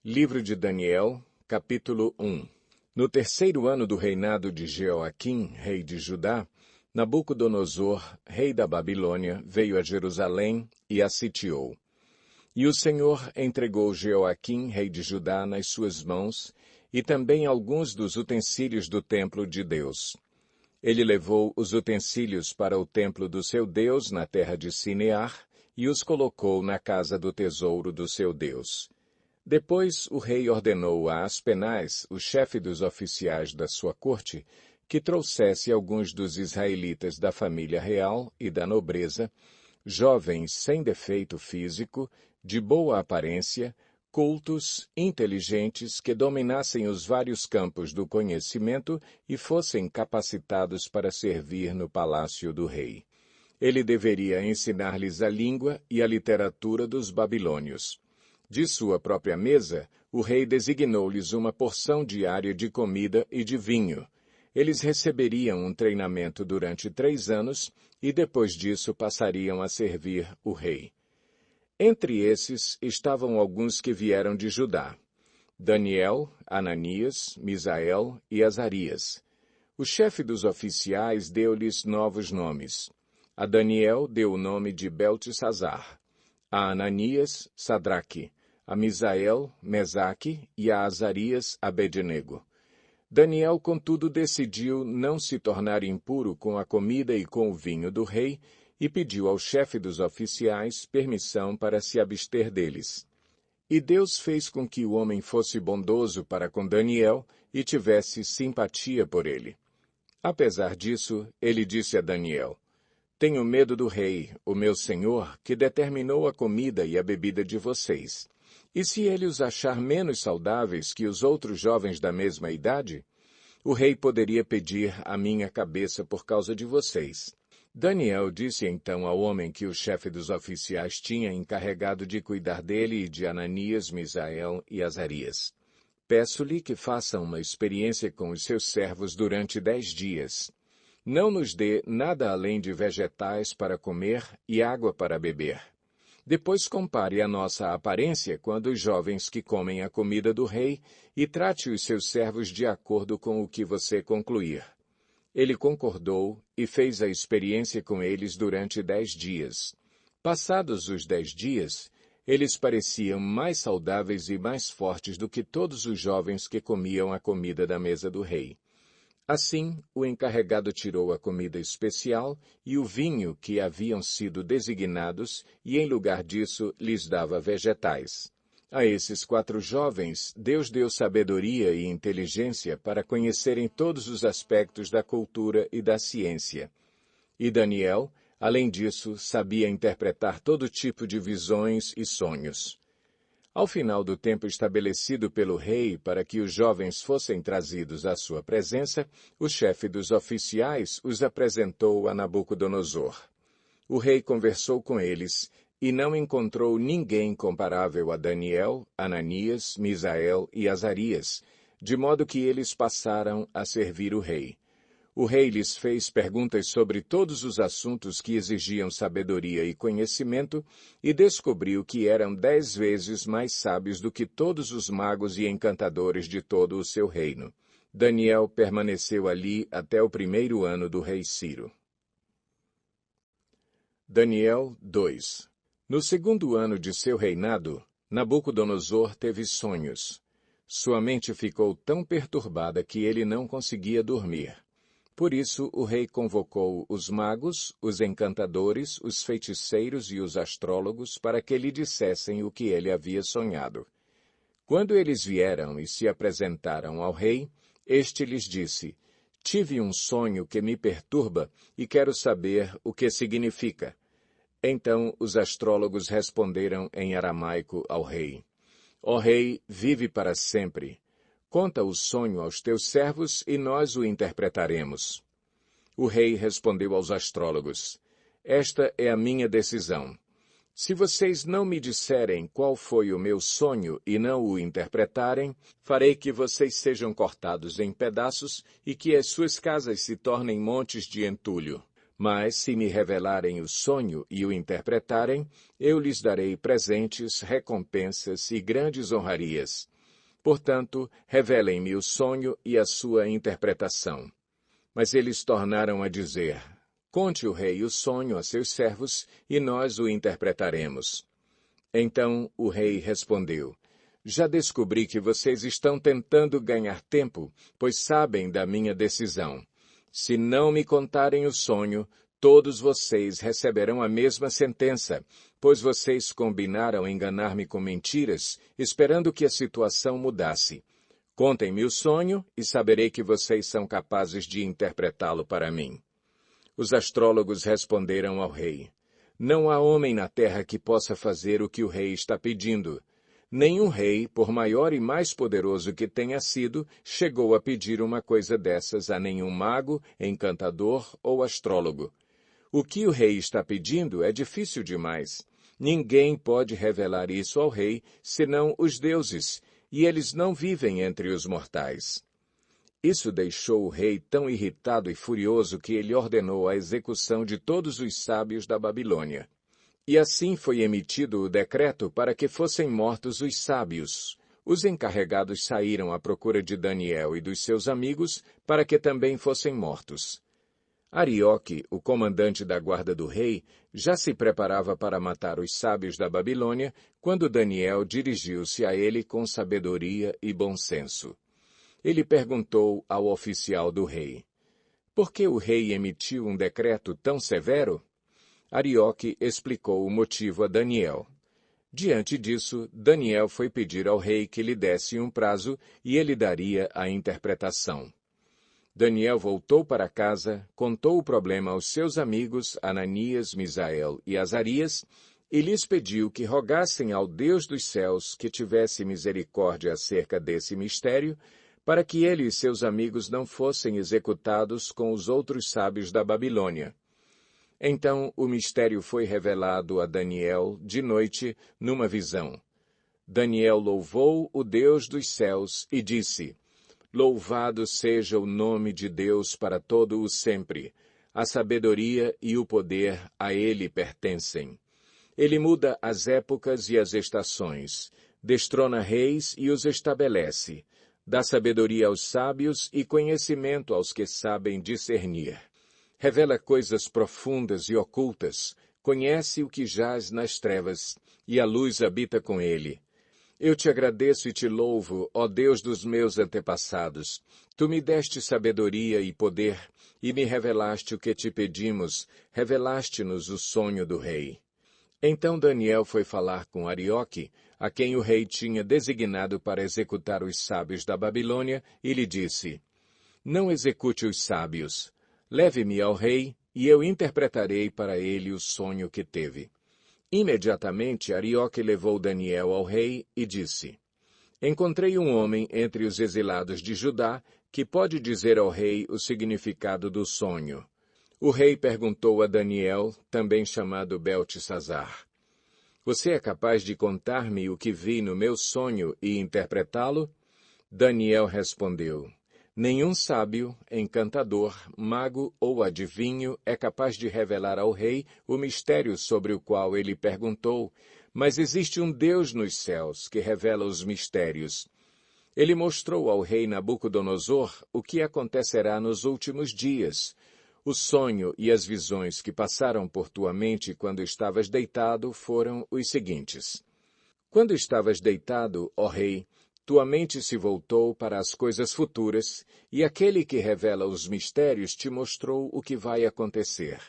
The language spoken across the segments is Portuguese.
Livro de Daniel, capítulo 1. No terceiro ano do reinado de Jeoaquim, rei de Judá, Nabucodonosor, rei da Babilônia, veio a Jerusalém e a sitiou. E o Senhor entregou Jeoaquim, rei de Judá, nas suas mãos, e também alguns dos utensílios do templo de Deus. Ele levou os utensílios para o templo do seu Deus na terra de Sinear, e os colocou na casa do tesouro do seu Deus. Depois o rei ordenou a Aspenaz, o chefe dos oficiais da sua corte, que trouxesse alguns dos israelitas da família real e da nobreza, jovens sem defeito físico, de boa aparência, cultos, inteligentes, que dominassem os vários campos do conhecimento e fossem capacitados para servir no palácio do rei. Ele deveria ensinar-lhes a língua e a literatura dos babilônios. De sua própria mesa, o rei designou-lhes uma porção diária de comida e de vinho. Eles receberiam um treinamento durante 3 anos e depois disso passariam a servir o rei. Entre esses estavam alguns que vieram de Judá: Daniel, Ananias, Misael e Azarias. O chefe dos oficiais deu-lhes novos nomes. A Daniel deu o nome de Beltesazar, a Ananias, Sadraque, a Misael, Mesaque e a Azarias, Abednego. Daniel, contudo, decidiu não se tornar impuro com a comida e com o vinho do rei e pediu ao chefe dos oficiais permissão para se abster deles. E Deus fez com que o homem fosse bondoso para com Daniel e tivesse simpatia por ele. Apesar disso, ele disse a Daniel: Tenho medo do rei, o meu senhor, que determinou a comida e a bebida de vocês. E se ele os achar menos saudáveis que os outros jovens da mesma idade? O rei poderia pedir a minha cabeça por causa de vocês. Daniel disse então ao homem que o chefe dos oficiais tinha encarregado de cuidar dele e de Ananias, Misael e Azarias: Peço-lhe que faça uma experiência com os seus servos durante 10 dias. Não nos dê nada além de vegetais para comer e água para beber. Depois compare a nossa aparência com a dos jovens que comem a comida do rei e trate os seus servos de acordo com o que você concluir. Ele concordou e fez a experiência com eles durante 10 dias. Passados os 10 dias, eles pareciam mais saudáveis e mais fortes do que todos os jovens que comiam a comida da mesa do rei. Assim, o encarregado tirou a comida especial e o vinho que haviam sido designados e, em lugar disso, lhes dava vegetais. A esses 4 jovens, Deus deu sabedoria e inteligência para conhecerem todos os aspectos da cultura e da ciência. E Daniel, além disso, sabia interpretar todo tipo de visões e sonhos. Ao final do tempo estabelecido pelo rei para que os jovens fossem trazidos à sua presença, o chefe dos oficiais os apresentou a Nabucodonosor. O rei conversou com eles e não encontrou ninguém comparável a Daniel, Ananias, Misael e Azarias, de modo que eles passaram a servir o rei. O rei lhes fez perguntas sobre todos os assuntos que exigiam sabedoria e conhecimento e descobriu que eram 10 vezes mais sábios do que todos os magos e encantadores de todo o seu reino. Daniel permaneceu ali até o 1º ano do rei Ciro. Daniel 2. No 2º ano de seu reinado, Nabucodonosor teve sonhos. Sua mente ficou tão perturbada que ele não conseguia dormir. Por isso, o rei convocou os magos, os encantadores, os feiticeiros e os astrólogos para que lhe dissessem o que ele havia sonhado. Quando eles vieram e se apresentaram ao rei, este lhes disse: Tive um sonho que me perturba e quero saber o que significa. Então os astrólogos responderam em aramaico ao rei: Ó rei, vive para sempre. Conta o sonho aos teus servos e nós o interpretaremos. O rei respondeu aos astrólogos: Esta é a minha decisão. Se vocês não me disserem qual foi o meu sonho e não o interpretarem, farei que vocês sejam cortados em pedaços e que as suas casas se tornem montes de entulho. Mas, se me revelarem o sonho e o interpretarem, eu lhes darei presentes, recompensas e grandes honrarias. Portanto, revelem-me o sonho e a sua interpretação. Mas eles tornaram a dizer: Conte o rei o sonho a seus servos, e nós o interpretaremos. Então o rei respondeu: Já descobri que vocês estão tentando ganhar tempo, pois sabem da minha decisão. Se não me contarem o sonho, todos vocês receberão a mesma sentença, pois vocês combinaram enganar-me com mentiras, esperando que a situação mudasse. Contem-me o sonho e saberei que vocês são capazes de interpretá-lo para mim. Os astrólogos responderam ao rei: Não há homem na terra que possa fazer o que o rei está pedindo. Nenhum rei, por maior e mais poderoso que tenha sido, chegou a pedir uma coisa dessas a nenhum mago, encantador ou astrólogo. O que o rei está pedindo é difícil demais. Ninguém pode revelar isso ao rei, senão os deuses, e eles não vivem entre os mortais. Isso deixou o rei tão irritado e furioso que ele ordenou a execução de todos os sábios da Babilônia. E assim foi emitido o decreto para que fossem mortos os sábios. Os encarregados saíram à procura de Daniel e dos seus amigos para que também fossem mortos. Arioque, o comandante da guarda do rei, já se preparava para matar os sábios da Babilônia, quando Daniel dirigiu-se a ele com sabedoria e bom senso. Ele perguntou ao oficial do rei: Por que o rei emitiu um decreto tão severo? Arioque explicou o motivo a Daniel. Diante disso, Daniel foi pedir ao rei que lhe desse um prazo e ele daria a interpretação. Daniel voltou para casa, contou o problema aos seus amigos Ananias, Misael e Azarias, e lhes pediu que rogassem ao Deus dos céus que tivesse misericórdia acerca desse mistério, para que ele e seus amigos não fossem executados com os outros sábios da Babilônia. Então o mistério foi revelado a Daniel de noite numa visão. Daniel louvou o Deus dos céus e disse: Louvado seja o nome de Deus para todo o sempre. A sabedoria e o poder a ele pertencem. Ele muda as épocas e as estações, destrona reis e os estabelece, dá sabedoria aos sábios e conhecimento aos que sabem discernir. Revela coisas profundas e ocultas, conhece o que jaz nas trevas, e a luz habita com ele. Eu te agradeço e te louvo, ó Deus dos meus antepassados. Tu me deste sabedoria e poder, e me revelaste o que te pedimos, revelaste-nos o sonho do rei. Então Daniel foi falar com Arioque, a quem o rei tinha designado para executar os sábios da Babilônia, e lhe disse: Não execute os sábios. Leve-me ao rei, e eu interpretarei para ele o sonho que teve. Imediatamente Arioque levou Daniel ao rei e disse: Encontrei um homem entre os exilados de Judá que pode dizer ao rei o significado do sonho. O rei perguntou a Daniel, também chamado Beltesazar: Você é capaz de contar-me o que vi no meu sonho e interpretá-lo? Daniel respondeu: Nenhum sábio, encantador, mago ou adivinho é capaz de revelar ao rei o mistério sobre o qual ele perguntou, mas existe um Deus nos céus que revela os mistérios. Ele mostrou ao rei Nabucodonosor o que acontecerá nos últimos dias. O sonho e as visões que passaram por tua mente quando estavas deitado foram os seguintes. Quando estavas deitado, ó rei, tua mente se voltou para as coisas futuras, e aquele que revela os mistérios te mostrou o que vai acontecer.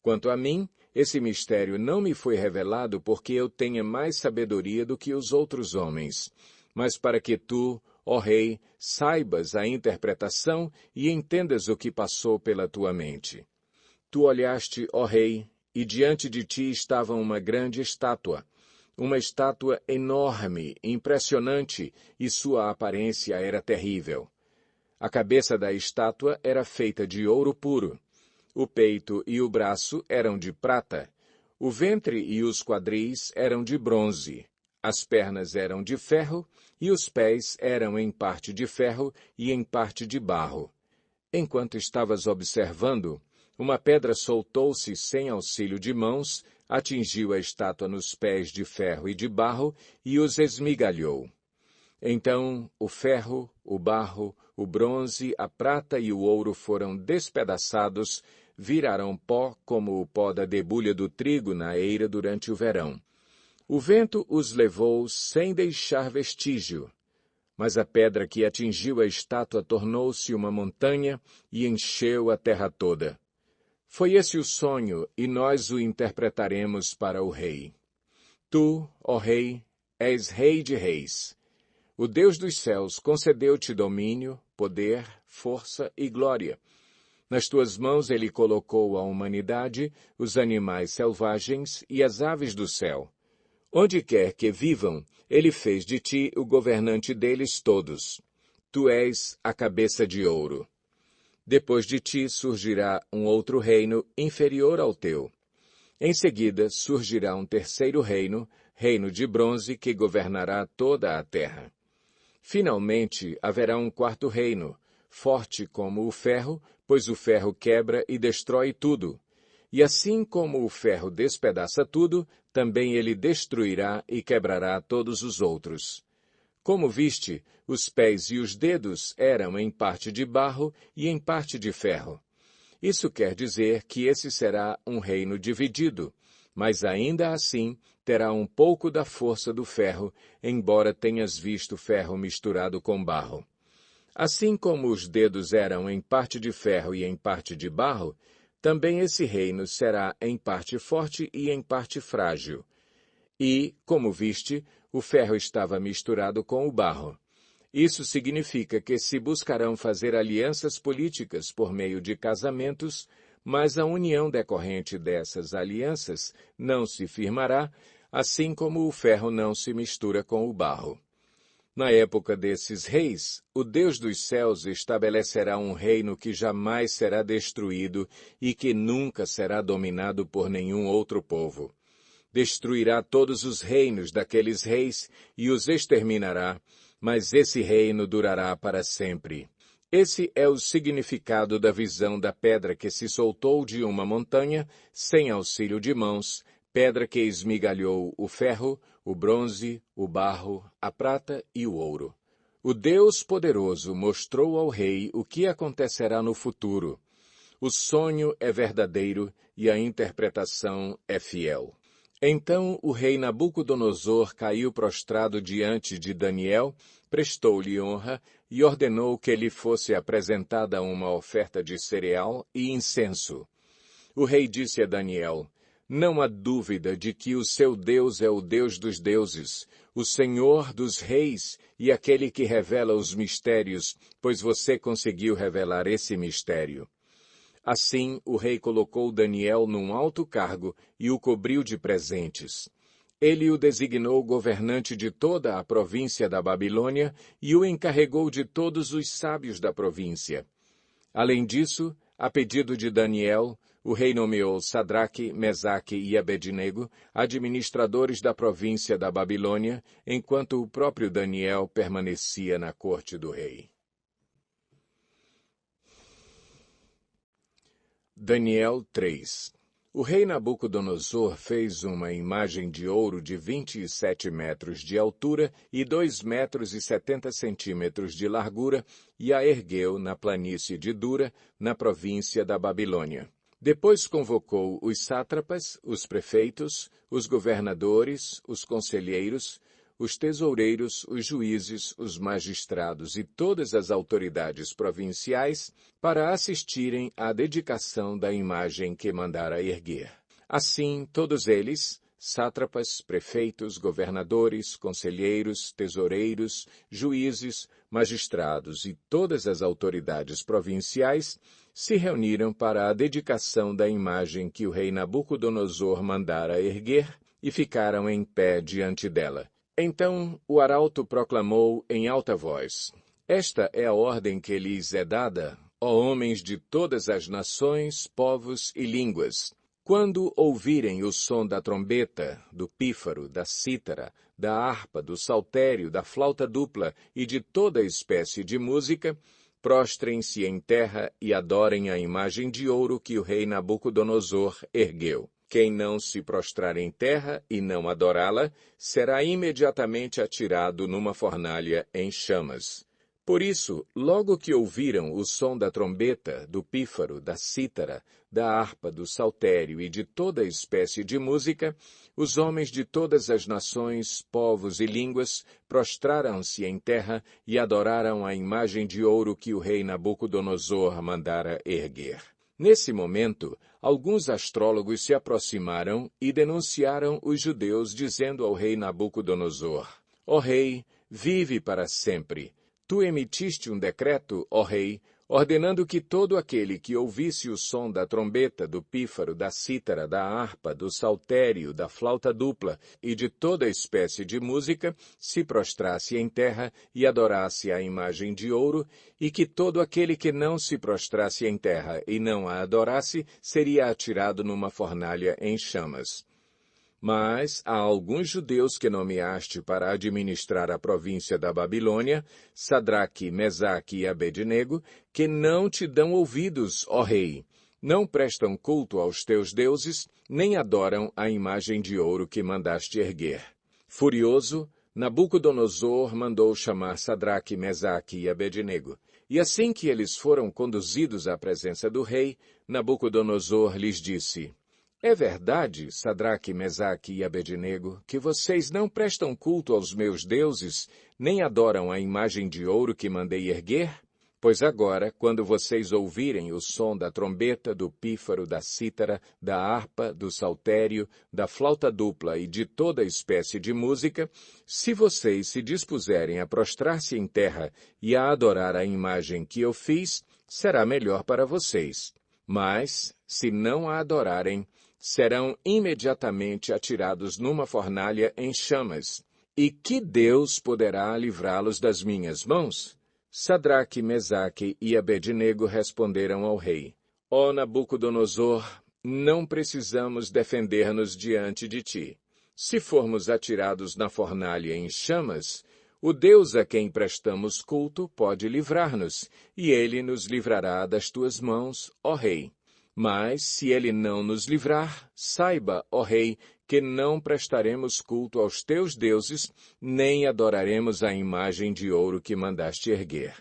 Quanto a mim, esse mistério não me foi revelado porque eu tenha mais sabedoria do que os outros homens, mas para que tu, ó rei, saibas a interpretação e entendas o que passou pela tua mente. Tu olhaste, ó rei, e diante de ti estava uma grande estátua enorme, impressionante, e sua aparência era terrível. A cabeça da estátua era feita de ouro puro. O peito e o braço eram de prata. O ventre e os quadris eram de bronze. As pernas eram de ferro, e os pés eram em parte de ferro e em parte de barro. Enquanto estavas observando, uma pedra soltou-se sem auxílio de mãos, atingiu a estátua nos pés de ferro e de barro e os esmigalhou. Então o ferro, o barro, o bronze, a prata e o ouro foram despedaçados, viraram pó como o pó da debulha do trigo na eira durante o verão. O vento os levou sem deixar vestígio. Mas a pedra que atingiu a estátua tornou-se uma montanha e encheu a terra toda. Foi esse o sonho, e nós o interpretaremos para o rei. Tu, ó rei, és rei de reis. O Deus dos céus concedeu-te domínio, poder, força e glória. Nas tuas mãos ele colocou a humanidade, os animais selvagens e as aves do céu. Onde quer que vivam, ele fez de ti o governante deles todos. Tu és a cabeça de ouro. Depois de ti surgirá um outro reino inferior ao teu. Em seguida surgirá um terceiro reino, reino de bronze, que governará toda a terra. Finalmente haverá um quarto reino, forte como o ferro, pois o ferro quebra e destrói tudo. E assim como o ferro despedaça tudo, também ele destruirá e quebrará todos os outros. Como viste, os pés e os dedos eram em parte de barro e em parte de ferro. Isso quer dizer que esse será um reino dividido, mas ainda assim terá um pouco da força do ferro, embora tenhas visto ferro misturado com barro. Assim como os dedos eram em parte de ferro e em parte de barro, também esse reino será em parte forte e em parte frágil. E, como viste, o ferro estava misturado com o barro. Isso significa que se buscarão fazer alianças políticas por meio de casamentos, mas a união decorrente dessas alianças não se firmará, assim como o ferro não se mistura com o barro. Na época desses reis, o Deus dos céus estabelecerá um reino que jamais será destruído e que nunca será dominado por nenhum outro povo. Destruirá todos os reinos daqueles reis e os exterminará, mas esse reino durará para sempre. Esse é o significado da visão da pedra que se soltou de uma montanha, sem auxílio de mãos, pedra que esmigalhou o ferro, o bronze, o barro, a prata e o ouro. O Deus poderoso mostrou ao rei o que acontecerá no futuro. O sonho é verdadeiro e a interpretação é fiel. Então o rei Nabucodonosor caiu prostrado diante de Daniel, prestou-lhe honra e ordenou que lhe fosse apresentada uma oferta de cereal e incenso. O rei disse a Daniel: não há dúvida de que o seu Deus é o Deus dos deuses, o Senhor dos reis e aquele que revela os mistérios, pois você conseguiu revelar esse mistério. Assim, o rei colocou Daniel num alto cargo e o cobriu de presentes. Ele o designou governante de toda a província da Babilônia e o encarregou de todos os sábios da província. Além disso, a pedido de Daniel, o rei nomeou Sadraque, Mesaque e Abednego administradores da província da Babilônia, enquanto o próprio Daniel permanecia na corte do rei. Daniel 3. O rei Nabucodonosor fez uma imagem de ouro de 27 metros de altura e 2 metros e 70 centímetros de largura e a ergueu na planície de Dura, na província da Babilônia. Depois convocou os sátrapas, os prefeitos, os governadores, os conselheiros, os tesoureiros, os juízes, os magistrados e todas as autoridades provinciais para assistirem à dedicação da imagem que mandara erguer. Assim, todos eles, sátrapas, prefeitos, governadores, conselheiros, tesoureiros, juízes, magistrados e todas as autoridades provinciais, se reuniram para a dedicação da imagem que o rei Nabucodonosor mandara erguer e ficaram em pé diante dela. Então o arauto proclamou em alta voz: esta é a ordem que lhes é dada, ó homens de todas as nações, povos e línguas. Quando ouvirem o som da trombeta, do pífaro, da cítara, da harpa, do saltério, da flauta dupla e de toda espécie de música, prostrem-se em terra e adorem a imagem de ouro que o rei Nabucodonosor ergueu. Quem não se prostrar em terra e não adorá-la, será imediatamente atirado numa fornalha em chamas. Por isso, logo que ouviram o som da trombeta, do pífaro, da cítara, da harpa, do saltério e de toda espécie de música, os homens de todas as nações, povos e línguas prostraram-se em terra e adoraram a imagem de ouro que o rei Nabucodonosor mandara erguer. Nesse momento, alguns astrólogos se aproximaram e denunciaram os judeus, dizendo ao rei Nabucodonosor: Ó rei, vive para sempre. Tu emitiste um decreto, ó rei, ordenando que todo aquele que ouvisse o som da trombeta, do pífaro, da cítara, da harpa, do saltério, da flauta dupla e de toda espécie de música, se prostrasse em terra e adorasse a imagem de ouro, e que todo aquele que não se prostrasse em terra e não a adorasse, seria atirado numa fornalha em chamas. Mas há alguns judeus que nomeaste para administrar a província da Babilônia, Sadraque, Mesaque e Abednego, que não te dão ouvidos, ó rei. Não prestam culto aos teus deuses, nem adoram a imagem de ouro que mandaste erguer. Furioso, Nabucodonosor mandou chamar Sadraque, Mesaque e Abednego. E assim que eles foram conduzidos à presença do rei, Nabucodonosor lhes disse: É verdade, Sadraque, Mesaque e Abednego, que vocês não prestam culto aos meus deuses, nem adoram a imagem de ouro que mandei erguer? Pois agora, quando vocês ouvirem o som da trombeta, do pífaro, da cítara, da harpa, do saltério, da flauta dupla e de toda espécie de música, se vocês se dispuserem a prostrar-se em terra e a adorar a imagem que eu fiz, será melhor para vocês. Mas, se não a adorarem, serão imediatamente atirados numa fornalha em chamas. E que Deus poderá livrá-los das minhas mãos? Sadraque, Mesaque e Abednego responderam ao rei: Ó Nabucodonosor, não precisamos defender-nos diante de ti. Se formos atirados na fornalha em chamas, o Deus a quem prestamos culto pode livrar-nos, e ele nos livrará das tuas mãos, ó rei. Mas, se ele não nos livrar, saiba, ó rei, que não prestaremos culto aos teus deuses, nem adoraremos a imagem de ouro que mandaste erguer.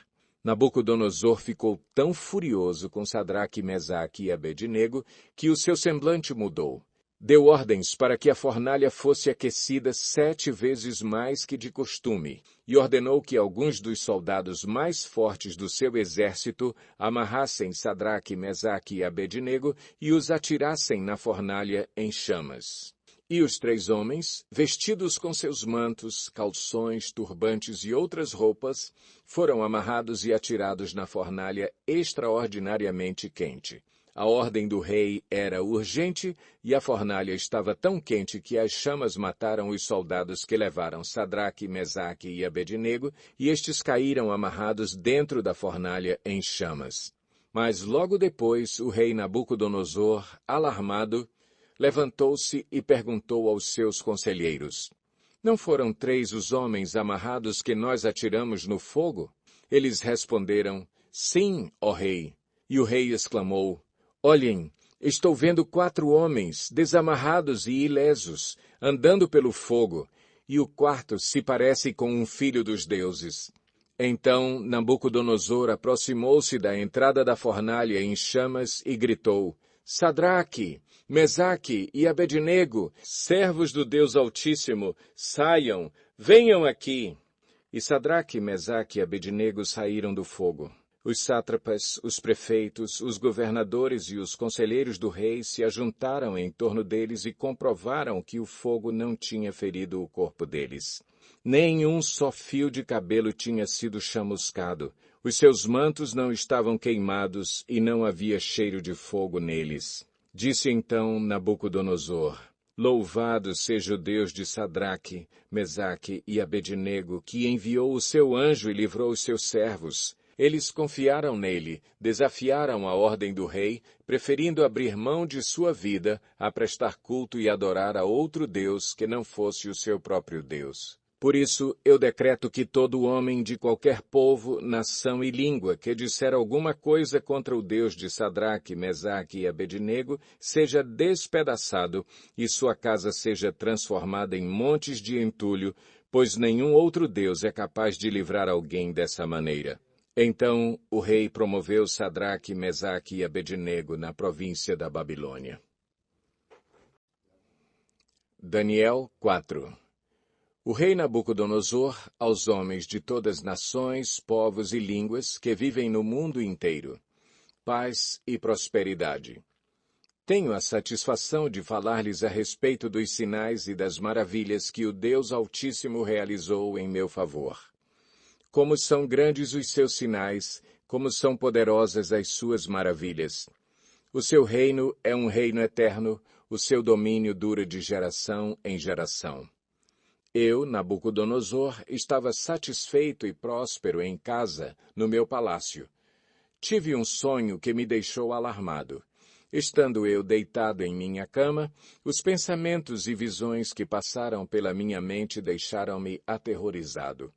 Nabucodonosor ficou tão furioso com Sadraque, Mesaque e Abednego que o seu semblante mudou. Deu ordens para que a fornalha fosse aquecida 7 vezes mais que de costume, e ordenou que alguns dos soldados mais fortes do seu exército amarrassem Sadraque, Mesaque e Abednego e os atirassem na fornalha em chamas. E os 3 homens, vestidos com seus mantos, calções, turbantes e outras roupas, foram amarrados e atirados na fornalha extraordinariamente quente. A ordem do rei era urgente e a fornalha estava tão quente que as chamas mataram os soldados que levaram Sadraque, Mesaque e Abednego, e estes caíram amarrados dentro da fornalha em chamas. Mas logo depois o rei Nabucodonosor, alarmado, levantou-se e perguntou aos seus conselheiros: Não foram 3 os homens amarrados que nós atiramos no fogo? Eles responderam: Sim, ó rei. E o rei exclamou: Olhem, estou vendo 4 homens, desamarrados e ilesos, andando pelo fogo, e o 4º se parece com um filho dos deuses. Então Nabucodonosor aproximou-se da entrada da fornalha em chamas e gritou: Sadraque, Mesaque e Abednego, servos do Deus Altíssimo, saiam, venham aqui. E Sadraque, Mesaque e Abednego saíram do fogo. Os sátrapas, os prefeitos, os governadores e os conselheiros do rei se ajuntaram em torno deles e comprovaram que o fogo não tinha ferido o corpo deles. Nem um só fio de cabelo tinha sido chamuscado. Os seus mantos não estavam queimados e não havia cheiro de fogo neles. Disse então Nabucodonosor: Louvado seja o Deus de Sadraque, Mesaque e Abednego, que enviou o seu anjo e livrou os seus servos. Eles confiaram nele, desafiaram a ordem do rei, preferindo abrir mão de sua vida a prestar culto e adorar a outro Deus que não fosse o seu próprio Deus. Por isso, eu decreto que todo homem de qualquer povo, nação e língua que disser alguma coisa contra o Deus de Sadraque, Mesaque e Abednego seja despedaçado e sua casa seja transformada em montes de entulho, pois nenhum outro Deus é capaz de livrar alguém dessa maneira. Então o rei promoveu Sadraque, Mesaque e Abednego na província da Babilônia. Daniel 4. O rei Nabucodonosor, aos homens de todas nações, povos e línguas que vivem no mundo inteiro, paz e prosperidade. Tenho a satisfação de falar-lhes a respeito dos sinais e das maravilhas que o Deus Altíssimo realizou em meu favor. Como são grandes os seus sinais, como são poderosas as suas maravilhas. O seu reino é um reino eterno, o seu domínio dura de geração em geração. Eu, Nabucodonosor, estava satisfeito e próspero em casa, no meu palácio. Tive um sonho que me deixou alarmado. Estando eu deitado em minha cama, os pensamentos e visões que passaram pela minha mente deixaram-me aterrorizado.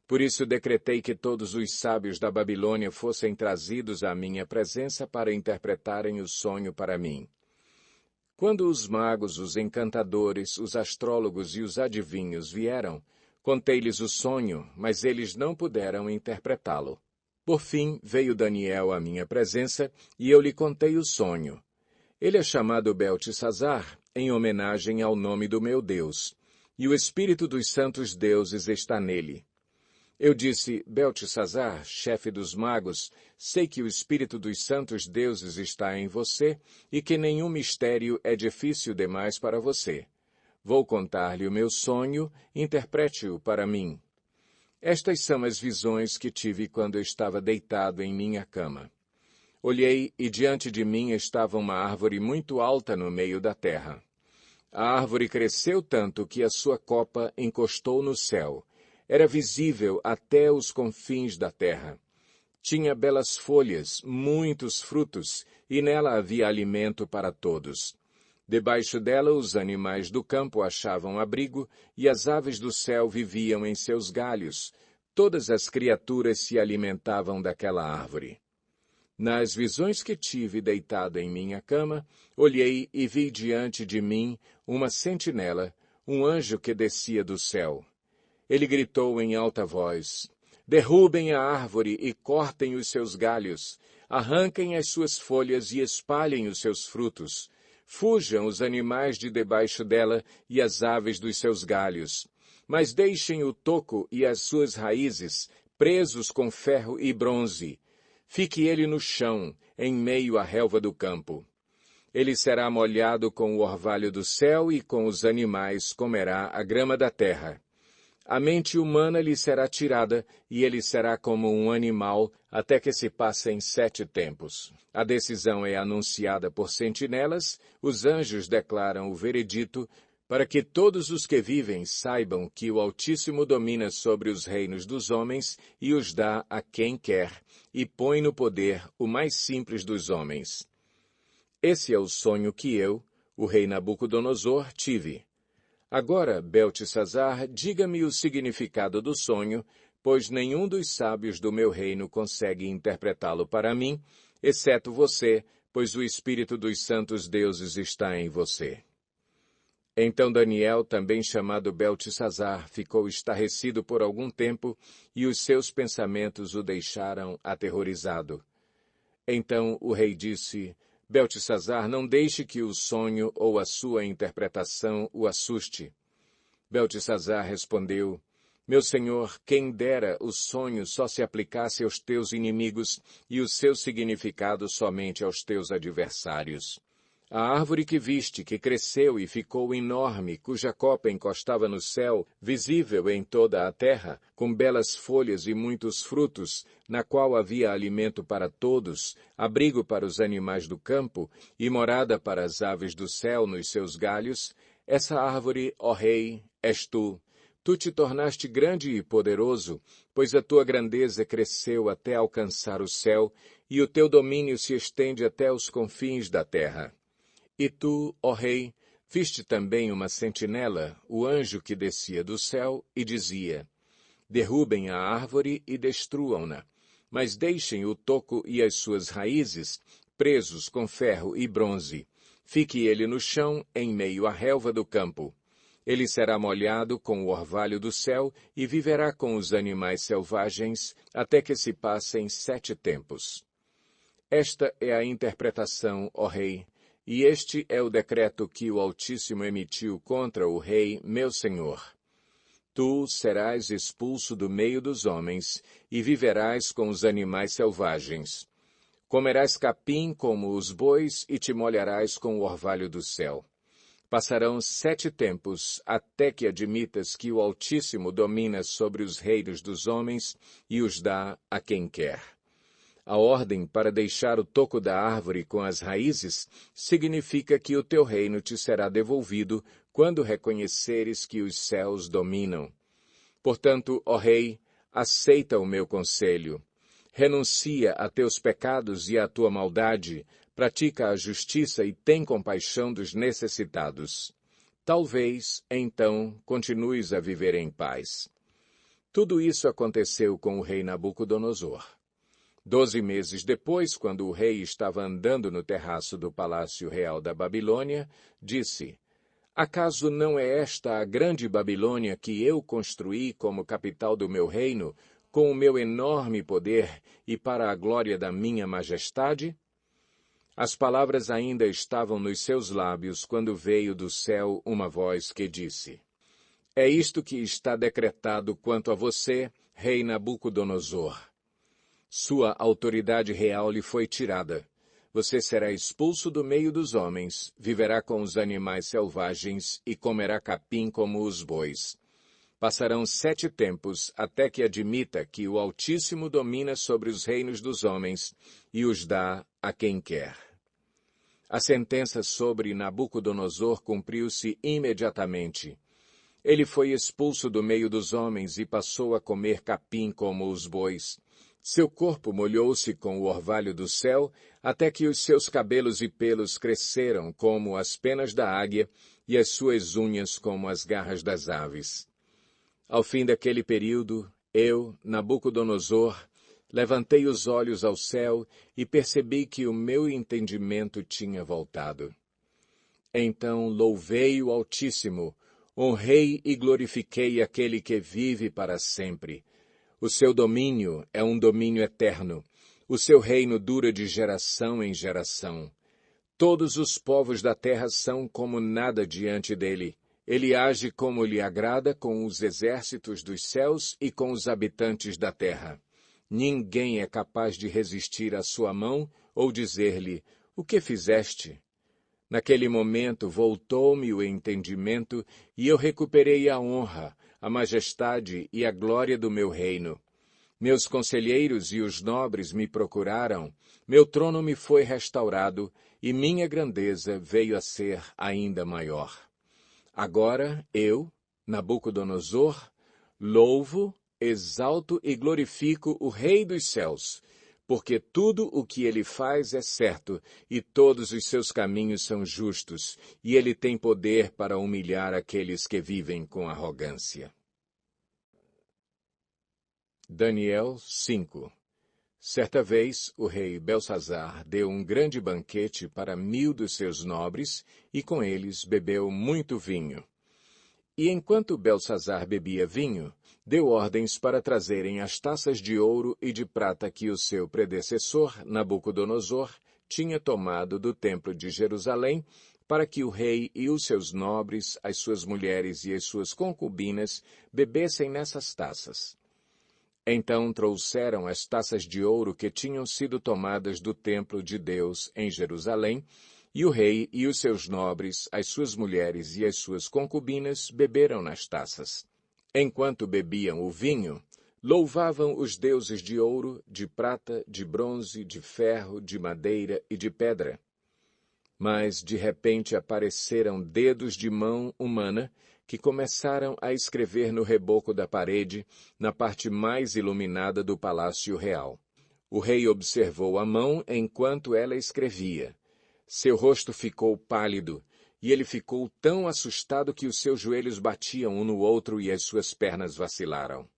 Por isso decretei que todos os sábios da Babilônia fossem trazidos à minha presença para interpretarem o sonho para mim. Quando os magos, os encantadores, os astrólogos e os adivinhos vieram, contei-lhes o sonho, mas eles não puderam interpretá-lo. Por fim, veio Daniel à minha presença, e eu lhe contei o sonho. Ele é chamado Beltesazar, em homenagem ao nome do meu Deus, e o espírito dos santos deuses está nele. Eu disse, Beltesazar, chefe dos magos, sei que o espírito dos santos deuses está em você e que nenhum mistério é difícil demais para você. Vou contar-lhe o meu sonho, interprete-o para mim. Estas são as visões que tive quando eu estava deitado em minha cama. Olhei e diante de mim estava uma árvore muito alta no meio da terra. A árvore cresceu tanto que a sua copa encostou no céu. Era visível até os confins da terra. Tinha belas folhas, muitos frutos, e nela havia alimento para todos. Debaixo dela os animais do campo achavam abrigo, e as aves do céu viviam em seus galhos. Todas as criaturas se alimentavam daquela árvore. Nas visões que tive deitado em minha cama, olhei e vi diante de mim uma sentinela, um anjo que descia do céu. Ele gritou em alta voz, derrubem a árvore e cortem os seus galhos, arranquem as suas folhas e espalhem os seus frutos. Fujam os animais de debaixo dela e as aves dos seus galhos. Mas deixem o toco e as suas raízes, presos com ferro e bronze. Fique ele no chão, em meio à relva do campo. Ele será molhado com o orvalho do céu e com os animais comerá a grama da terra. A mente humana lhe será tirada, e ele será como um animal, até que se passem 7 tempos. A decisão é anunciada por sentinelas, os anjos declaram o veredito, para que todos os que vivem saibam que o Altíssimo domina sobre os reinos dos homens e os dá a quem quer, e põe no poder o mais simples dos homens. Esse é o sonho que eu, o rei Nabucodonosor, tive. Agora, Beltesazar, diga-me o significado do sonho, pois nenhum dos sábios do meu reino consegue interpretá-lo para mim, exceto você, pois o espírito dos santos deuses está em você. Então Daniel, também chamado Beltesazar, ficou estarrecido por algum tempo, e os seus pensamentos o deixaram aterrorizado. Então o rei disse, Beltesazar, não deixe que o sonho ou a sua interpretação o assuste. Beltesazar respondeu, meu senhor, quem dera o sonho só se aplicasse aos teus inimigos e o seu significado somente aos teus adversários. A árvore que viste, que cresceu e ficou enorme, cuja copa encostava no céu, visível em toda a terra, com belas folhas e muitos frutos, na qual havia alimento para todos, abrigo para os animais do campo e morada para as aves do céu nos seus galhos, essa árvore, ó rei, és tu. Tu te tornaste grande e poderoso, pois a tua grandeza cresceu até alcançar o céu, e o teu domínio se estende até os confins da terra. E tu, ó rei, Viste também uma sentinela, o anjo que descia do céu, e dizia: derrubem a árvore e destruam-na, mas deixem o toco e as suas raízes presos com ferro e bronze. Fique ele no chão, em meio à relva do campo. Ele será molhado com o orvalho do céu e viverá com os animais selvagens até que se passem 7 tempos. Esta é a interpretação, ó rei, e este é o decreto que o Altíssimo emitiu contra o rei, meu senhor. Tu serás expulso do meio dos homens e viverás com os animais selvagens. Comerás capim como os bois e te molharás com o orvalho do céu. Passarão 7 tempos até que admitas que o Altíssimo domina sobre os reinos dos homens e os dá a quem quer. A ordem para deixar o toco da árvore com as raízes significa que o teu reino te será devolvido quando reconheceres que os céus dominam. Portanto, ó rei, aceita o meu conselho. Renuncia a teus pecados e à tua maldade, pratica a justiça e tem compaixão dos necessitados. Talvez, então, continues a viver em paz. Tudo isso aconteceu com o rei Nabucodonosor. 12 meses depois, quando o rei estava andando no terraço do Palácio Real da Babilônia, disse: acaso não é esta a grande Babilônia que eu construí como capital do meu reino, com o meu enorme poder e para a glória da minha majestade? As palavras ainda estavam nos seus lábios quando veio do céu uma voz que disse: é isto que está decretado quanto a você, rei Nabucodonosor. Sua autoridade real lhe foi tirada. Você será expulso do meio dos homens, viverá com os animais selvagens e comerá capim como os bois. Passarão 7 tempos até que admita que o Altíssimo domina sobre os reinos dos homens e os dá a quem quer. A sentença sobre Nabucodonosor cumpriu-se imediatamente. Ele foi expulso do meio dos homens e passou a comer capim como os bois. Seu corpo molhou-se com o orvalho do céu, até que os seus cabelos e pelos cresceram como as penas da águia e as suas unhas como as garras das aves. Ao fim daquele período, eu, Nabucodonosor, levantei os olhos ao céu e percebi que o meu entendimento tinha voltado. Então louvei o Altíssimo, honrei e glorifiquei aquele que vive para sempre. O seu domínio é um domínio eterno. O seu reino dura de geração em geração. Todos os povos da terra são como nada diante dele. Ele age como lhe agrada com os exércitos dos céus e com os habitantes da terra. Ninguém é capaz de resistir à sua mão ou dizer-lhe: o que fizeste? Naquele momento voltou-me o entendimento e eu recuperei a honra, a majestade e a glória do meu reino. Meus conselheiros e os nobres me procuraram, meu trono me foi restaurado e minha grandeza veio a ser ainda maior. Agora eu, Nabucodonosor, louvo, exalto e glorifico o Rei dos céus, porque tudo o que ele faz é certo e todos os seus caminhos são justos, e ele tem poder para humilhar aqueles que vivem com arrogância. Daniel 5. Certa vez, o rei Belsazar deu um grande banquete para 1000 dos seus nobres, e com eles bebeu muito vinho. E enquanto Belsazar bebia vinho, deu ordens para trazerem as taças de ouro e de prata que o seu predecessor, Nabucodonosor, tinha tomado do templo de Jerusalém, para que o rei e os seus nobres, as suas mulheres e as suas concubinas bebessem nessas taças. Então trouxeram as taças de ouro que tinham sido tomadas do templo de Deus em Jerusalém, e o rei e os seus nobres, as suas mulheres e as suas concubinas beberam nas taças. Enquanto bebiam o vinho, louvavam os deuses de ouro, de prata, de bronze, de ferro, de madeira e de pedra. Mas, de repente, apareceram dedos de mão humana que começaram a escrever no reboco da parede, na parte mais iluminada do palácio real. O rei observou a mão enquanto ela escrevia. Seu rosto ficou pálido, e ele ficou tão assustado que os seus joelhos batiam um no outro e as suas pernas vacilaram.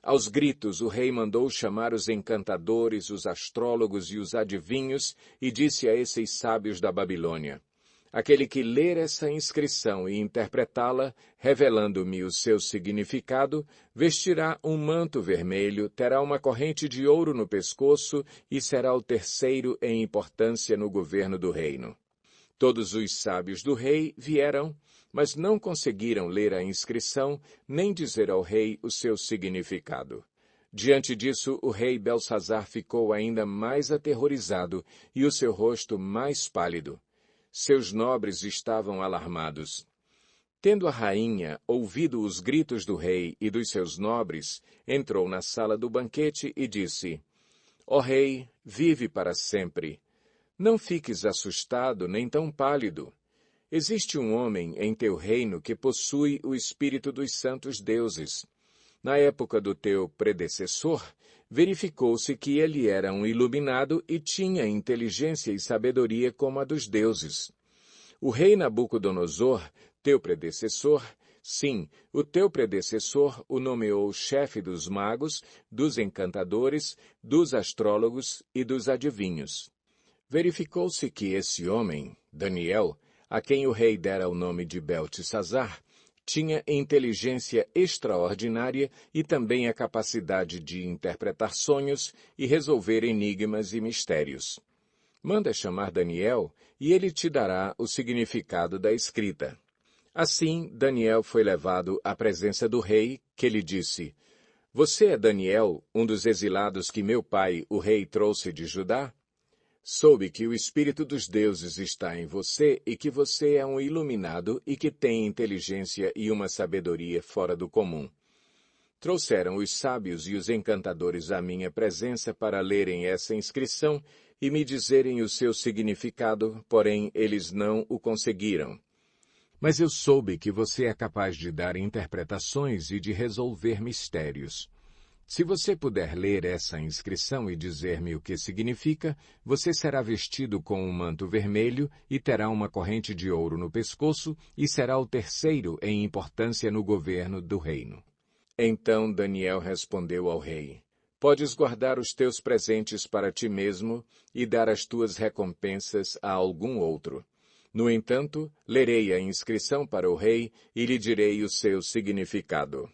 Aos gritos, o rei mandou chamar os encantadores, os astrólogos e os adivinhos, e disse a esses sábios da Babilônia: aquele que ler essa inscrição e interpretá-la, revelando-me o seu significado, vestirá um manto vermelho, terá uma corrente de ouro no pescoço e será o terceiro em importância no governo do reino. Todos os sábios do rei vieram, mas não conseguiram ler a inscrição, nem dizer ao rei o seu significado. Diante disso, o rei Belsazar ficou ainda mais aterrorizado e o seu rosto mais pálido. Seus nobres estavam alarmados. Tendo a rainha ouvido os gritos do rei e dos seus nobres, entrou na sala do banquete e disse: Ó rei, vive para sempre. Não fiques assustado nem tão pálido. Existe um homem em teu reino que possui o espírito dos santos deuses. Na época do teu predecessor, verificou-se que ele era um iluminado e tinha inteligência e sabedoria como a dos deuses. O rei Nabucodonosor, teu predecessor, sim, o teu predecessor o nomeou chefe dos magos, dos encantadores, dos astrólogos e dos adivinhos. Verificou-se que esse homem, Daniel, a quem o rei dera o nome de Beltesazar, tinha inteligência extraordinária e também a capacidade de interpretar sonhos e resolver enigmas e mistérios. Manda chamar Daniel e ele te dará o significado da escrita. Assim, Daniel foi levado à presença do rei, que lhe disse: Você é Daniel, um dos exilados que meu pai, o rei, trouxe de Judá? Soube que o Espírito dos deuses está em você e que você é um iluminado e que tem inteligência e uma sabedoria fora do comum. Trouxeram os sábios e os encantadores à minha presença para lerem essa inscrição e me dizerem o seu significado, porém eles não o conseguiram. Mas eu soube que você é capaz de dar interpretações e de resolver mistérios. Se você puder ler essa inscrição e dizer-me o que significa, você será vestido com um manto vermelho e terá uma corrente de ouro no pescoço e será o terceiro em importância no governo do reino. Então Daniel respondeu ao rei: Podes guardar os teus presentes para ti mesmo e dar as tuas recompensas a algum outro. No entanto, lerei a inscrição para o rei e lhe direi o seu significado.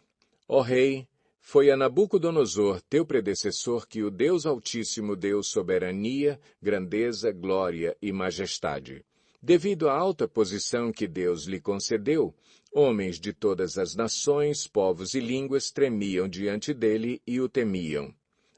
Ó rei, foi a Nabucodonosor, teu predecessor, que o Deus Altíssimo deu soberania, grandeza, glória e majestade. Devido à alta posição que Deus lhe concedeu, homens de todas as nações, povos e línguas tremiam diante dele e o temiam.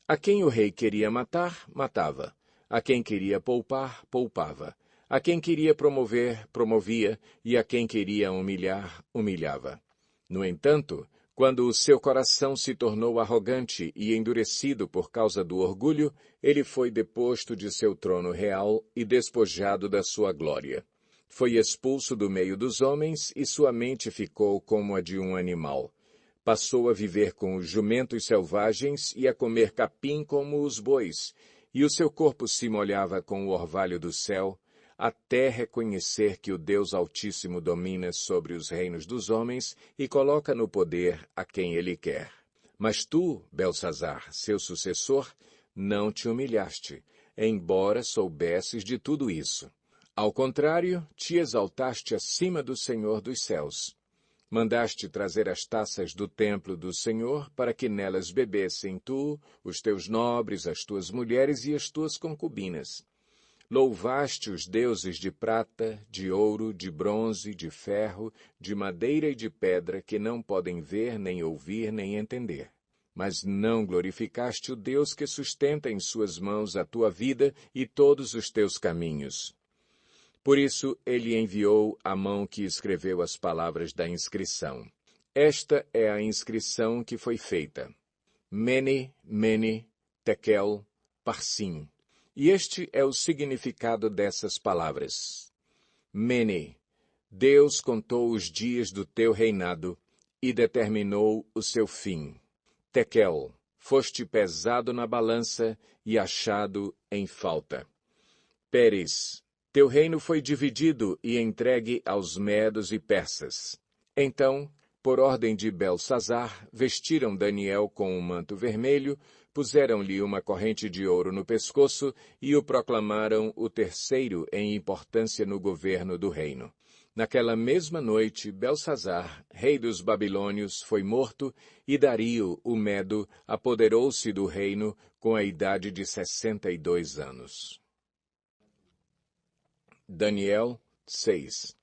A quem o rei queria matar, matava. A quem queria poupar, poupava. A quem queria promover, promovia. E a quem queria humilhar, humilhava. No entanto, quando o seu coração se tornou arrogante e endurecido por causa do orgulho, ele foi deposto de seu trono real e despojado da sua glória. Foi expulso do meio dos homens e sua mente ficou como a de um animal. Passou a viver com os jumentos selvagens e a comer capim como os bois, e o seu corpo se molhava com o orvalho do céu, até reconhecer que o Deus Altíssimo domina sobre os reinos dos homens e coloca no poder a quem ele quer. Mas tu, Belsazar, seu sucessor, não te humilhaste, embora soubesses de tudo isso. Ao contrário, te exaltaste acima do Senhor dos céus. Mandaste trazer as taças do templo do Senhor para que nelas bebessem tu, os teus nobres, as tuas mulheres e as tuas concubinas. Louvaste os deuses de prata, de ouro, de bronze, de ferro, de madeira e de pedra, que não podem ver, nem ouvir, nem entender. Mas não glorificaste o Deus que sustenta em suas mãos a tua vida e todos os teus caminhos. Por isso ele enviou a mão que escreveu as palavras da inscrição. Esta é a inscrição que foi feita. Mene, Mene, Tekel, Parsim. E este é o significado dessas palavras. Mene, Deus contou os dias do teu reinado e determinou o seu fim. Tekel, foste pesado na balança e achado em falta. Peres, Teu reino foi dividido e entregue aos medos e persas. Então, por ordem de Belsazar, vestiram Daniel com um manto vermelho, puseram-lhe uma corrente de ouro no pescoço e o proclamaram o terceiro em importância no governo do reino. Naquela mesma noite, Belsazar, rei dos babilônios, foi morto, e Dario, o Medo, apoderou-se do reino com a idade de 62 anos. Daniel 6.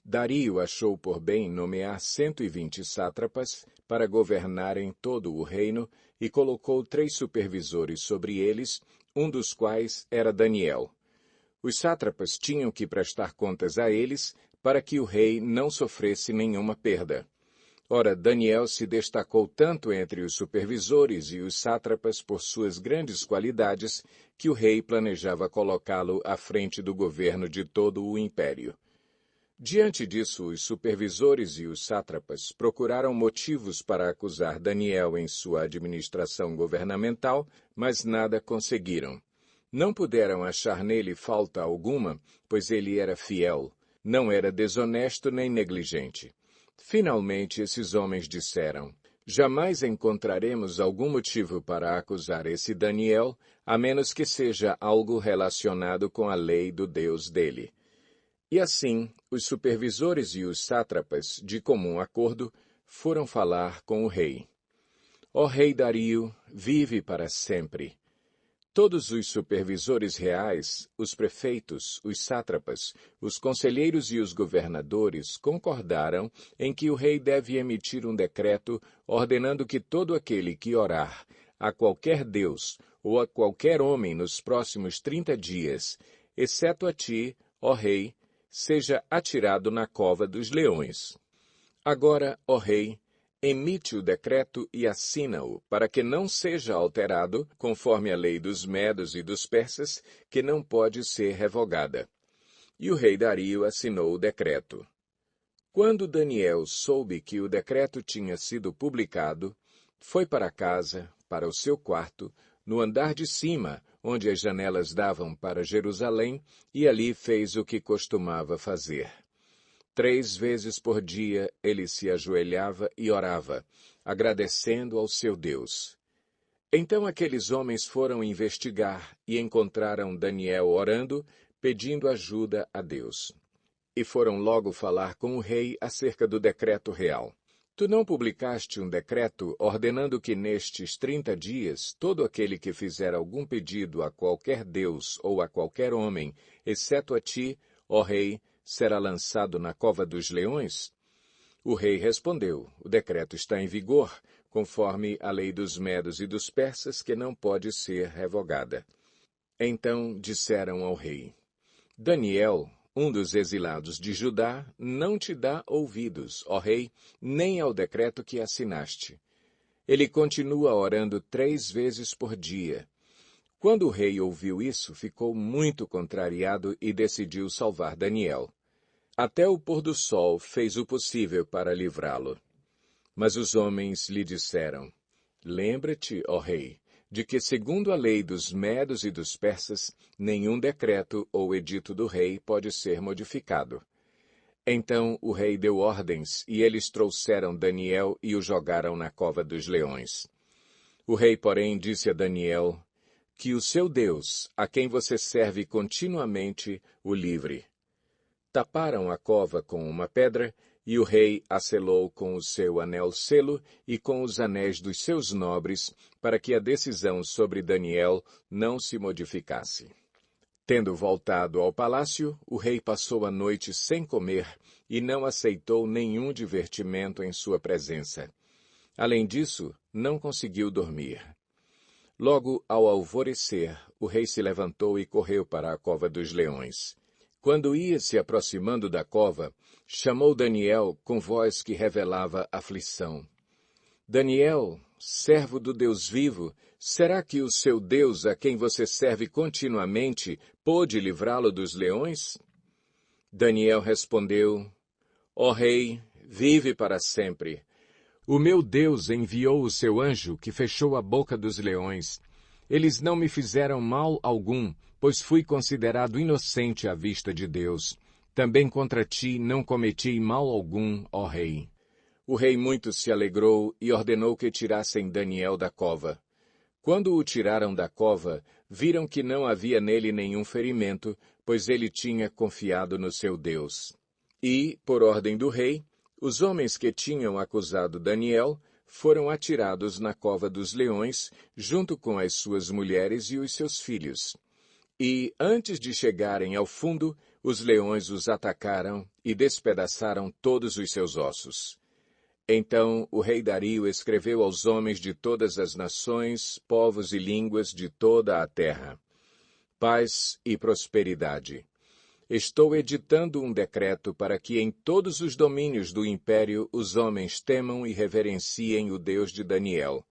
Dario achou por bem nomear 120 sátrapas para governarem todo o reino e colocou 3 supervisores sobre eles, um dos quais era Daniel. Os sátrapas tinham que prestar contas a eles para que o rei não sofresse nenhuma perda. Ora, Daniel se destacou tanto entre os supervisores e os sátrapas por suas grandes qualidades que o rei planejava colocá-lo à frente do governo de todo o império. Diante disso, os supervisores e os sátrapas procuraram motivos para acusar Daniel em sua administração governamental, mas nada conseguiram. Não puderam achar nele falta alguma, pois ele era fiel, não era desonesto nem negligente. Finalmente, esses homens disseram: jamais encontraremos algum motivo para acusar esse Daniel, a menos que seja algo relacionado com a lei do Deus dele. E assim, os supervisores e os sátrapas, de comum acordo, foram falar com o rei. Ó rei Dario, vive para sempre. Todos os supervisores reais, os prefeitos, os sátrapas, os conselheiros e os governadores concordaram em que o rei deve emitir um decreto ordenando que todo aquele que orar a qualquer deus ou a qualquer homem nos próximos 30 dias, exceto a ti, ó rei, seja atirado na cova dos leões. Agora, ó rei, emite o decreto e assina-o, para que não seja alterado, conforme a lei dos medos e dos persas, que não pode ser revogada. E o rei Dario assinou o decreto. Quando Daniel soube que o decreto tinha sido publicado, foi para casa, para o seu quarto, no andar de cima, onde as janelas davam para Jerusalém, e ali fez o que costumava fazer. 3 vezes por dia ele se ajoelhava e orava, agradecendo ao seu Deus. Então aqueles homens foram investigar e encontraram Daniel orando, pedindo ajuda a Deus. E foram logo falar com o rei acerca do decreto real. Tu não publicaste um decreto ordenando que nestes 30 dias todo aquele que fizer algum pedido a qualquer deus ou a qualquer homem, exceto a ti, ó rei, será lançado na cova dos leões? O rei respondeu: o decreto está em vigor, conforme a lei dos medos e dos persas, que não pode ser revogada. Então disseram ao rei: Daniel, um dos exilados de Judá, não te dá ouvidos, ó rei, nem ao decreto que assinaste. Ele continua orando 3 vezes por dia. Quando o rei ouviu isso, ficou muito contrariado e decidiu salvar Daniel. Até o pôr do sol fez o possível para livrá-lo. Mas os homens lhe disseram: lembra-te, ó rei, de que, segundo a lei dos medos e dos persas, nenhum decreto ou edito do rei pode ser modificado. Então o rei deu ordens, e eles trouxeram Daniel e o jogaram na cova dos leões. O rei, porém, disse a Daniel: que o seu Deus, a quem você serve continuamente, o livre. Taparam a cova com uma pedra, e o rei a selou com o seu anel-selo e com os anéis dos seus nobres, para que a decisão sobre Daniel não se modificasse. Tendo voltado ao palácio, o rei passou a noite sem comer e não aceitou nenhum divertimento em sua presença. Além disso, não conseguiu dormir. Logo ao alvorecer, o rei se levantou e correu para a cova dos leões. Quando ia se aproximando da cova, chamou Daniel com voz que revelava aflição. Daniel, servo do Deus vivo, será que o seu Deus, a quem você serve continuamente, pôde livrá-lo dos leões? Daniel respondeu: ó rei, vive para sempre. O meu Deus enviou o seu anjo que fechou a boca dos leões. Eles não me fizeram mal algum, pois fui considerado inocente à vista de Deus. Também contra ti não cometi mal algum, ó rei. O rei muito se alegrou e ordenou que tirassem Daniel da cova. Quando o tiraram da cova, viram que não havia nele nenhum ferimento, pois ele tinha confiado no seu Deus. E, por ordem do rei, os homens que tinham acusado Daniel foram atirados na cova dos leões, junto com as suas mulheres e os seus filhos. E, antes de chegarem ao fundo, os leões os atacaram e despedaçaram todos os seus ossos. Então o rei Dario escreveu aos homens de todas as nações, povos e línguas de toda a terra: paz e prosperidade. Estou editando um decreto para que em todos os domínios do império os homens temam e reverenciem o Deus de Daniel.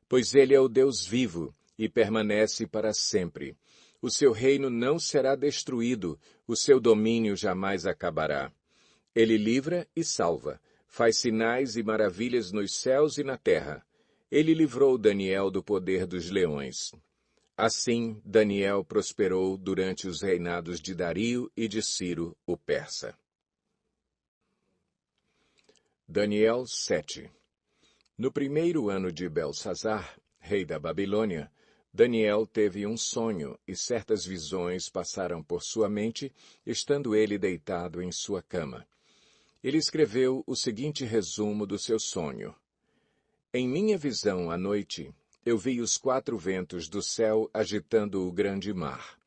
Pois ele é o Deus vivo e permanece para sempre. O seu reino não será destruído, o seu domínio jamais acabará. Ele livra e salva, faz sinais e maravilhas nos céus e na terra. Ele livrou Daniel do poder dos leões. Assim, Daniel prosperou durante os reinados de Dario e de Ciro, o persa. Daniel 7. No primeiro ano de Belsazar, rei da Babilônia, Daniel teve um sonho e certas visões passaram por sua mente, estando ele deitado em sua cama. Ele escreveu o seguinte resumo do seu sonho. Em minha visão à noite, eu vi os 4 ventos do céu agitando o grande mar.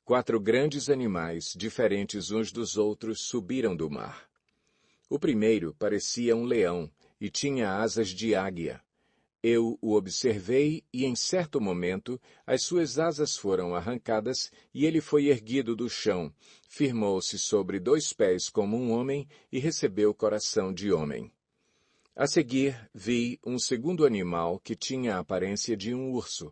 4 grandes animais, diferentes uns dos outros, subiram do mar. O primeiro parecia um leão e tinha asas de águia. Eu o observei e, em certo momento, as suas asas foram arrancadas e ele foi erguido do chão, firmou-se sobre 2 pés como um homem e recebeu coração de homem. A seguir, vi um segundo animal que tinha a aparência de um urso.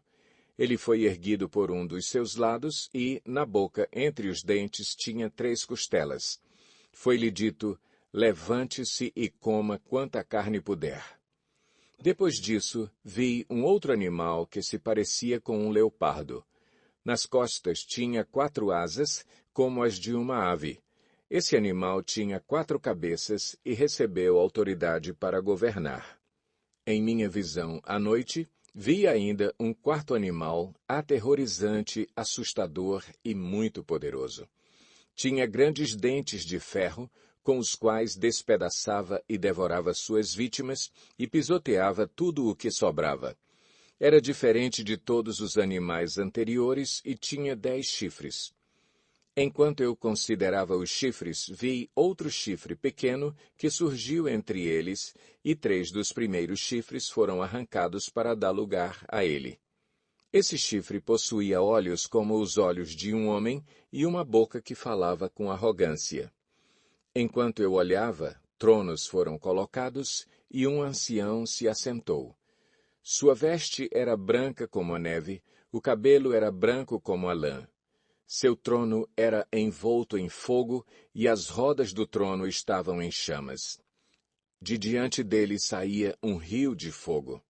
Ele foi erguido por um dos seus lados e, na boca, entre os dentes, tinha 3 costelas. Foi-lhe dito: levante-se e coma quanta carne puder. Depois disso, vi um outro animal que se parecia com um leopardo. Nas costas tinha 4 asas, como as de uma ave. Esse animal tinha 4 cabeças e recebeu autoridade para governar. Em minha visão, à noite, vi ainda um 4º animal, aterrorizante, assustador e muito poderoso. Tinha grandes dentes de ferro, com os quais despedaçava e devorava suas vítimas e pisoteava tudo o que sobrava. Era diferente de todos os animais anteriores e tinha 10 chifres. Enquanto eu considerava os chifres, vi outro chifre pequeno que surgiu entre eles, e 3 dos primeiros chifres foram arrancados para dar lugar a ele. Esse chifre possuía olhos como os olhos de um homem e uma boca que falava com arrogância. Enquanto eu olhava, tronos foram colocados e um ancião se assentou. Sua veste era branca como a neve, o cabelo era branco como a lã. Seu trono era envolto em fogo e as rodas do trono estavam em chamas. De diante dele saía um rio de fogo.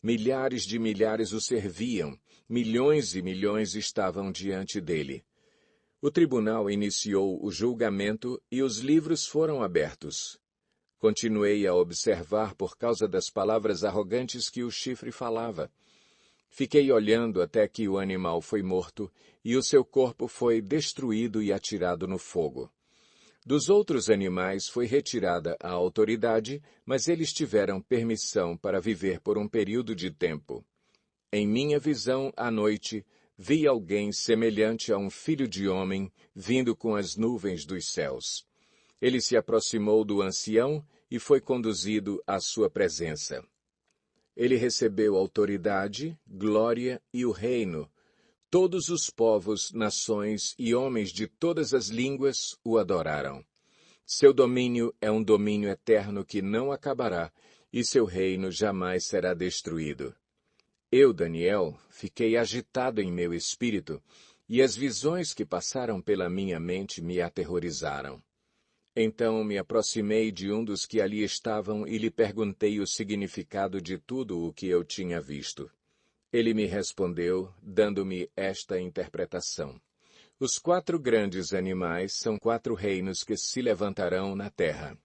Milhares de milhares o serviam, milhões e milhões estavam diante dele. O tribunal iniciou o julgamento e os livros foram abertos. Continuei a observar por causa das palavras arrogantes que o chifre falava. Fiquei olhando até que o animal foi morto e o seu corpo foi destruído e atirado no fogo. Dos outros animais foi retirada a autoridade, mas eles tiveram permissão para viver por um período de tempo. Em minha visão à noite, vi alguém semelhante a um filho de homem vindo com as nuvens dos céus. Ele se aproximou do ancião e foi conduzido à sua presença. Ele recebeu autoridade, glória e o reino. Todos os povos, nações e homens de todas as línguas o adoraram. Seu domínio é um domínio eterno que não acabará, e seu reino jamais será destruído. Eu, Daniel, fiquei agitado em meu espírito, e as visões que passaram pela minha mente me aterrorizaram. Então me aproximei de um dos que ali estavam e lhe perguntei o significado de tudo o que eu tinha visto. Ele me respondeu, dando-me esta interpretação. Os 4 grandes animais são 4 reinos que se levantarão na terra.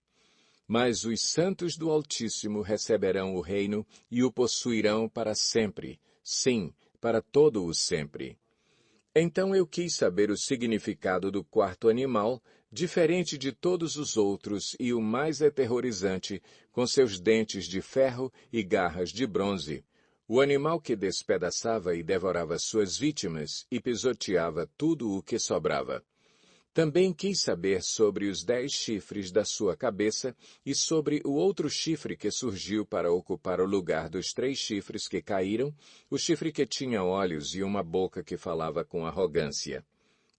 Mas os santos do Altíssimo receberão o reino e o possuirão para sempre, sim, para todo o sempre. Então eu quis saber o significado do 4º animal, diferente de todos os outros e o mais aterrorizante, com seus dentes de ferro e garras de bronze. O animal que despedaçava e devorava suas vítimas e pisoteava tudo o que sobrava. Também quis saber sobre os 10 chifres da sua cabeça e sobre o outro chifre que surgiu para ocupar o lugar dos 3 chifres que caíram, o chifre que tinha olhos e uma boca que falava com arrogância.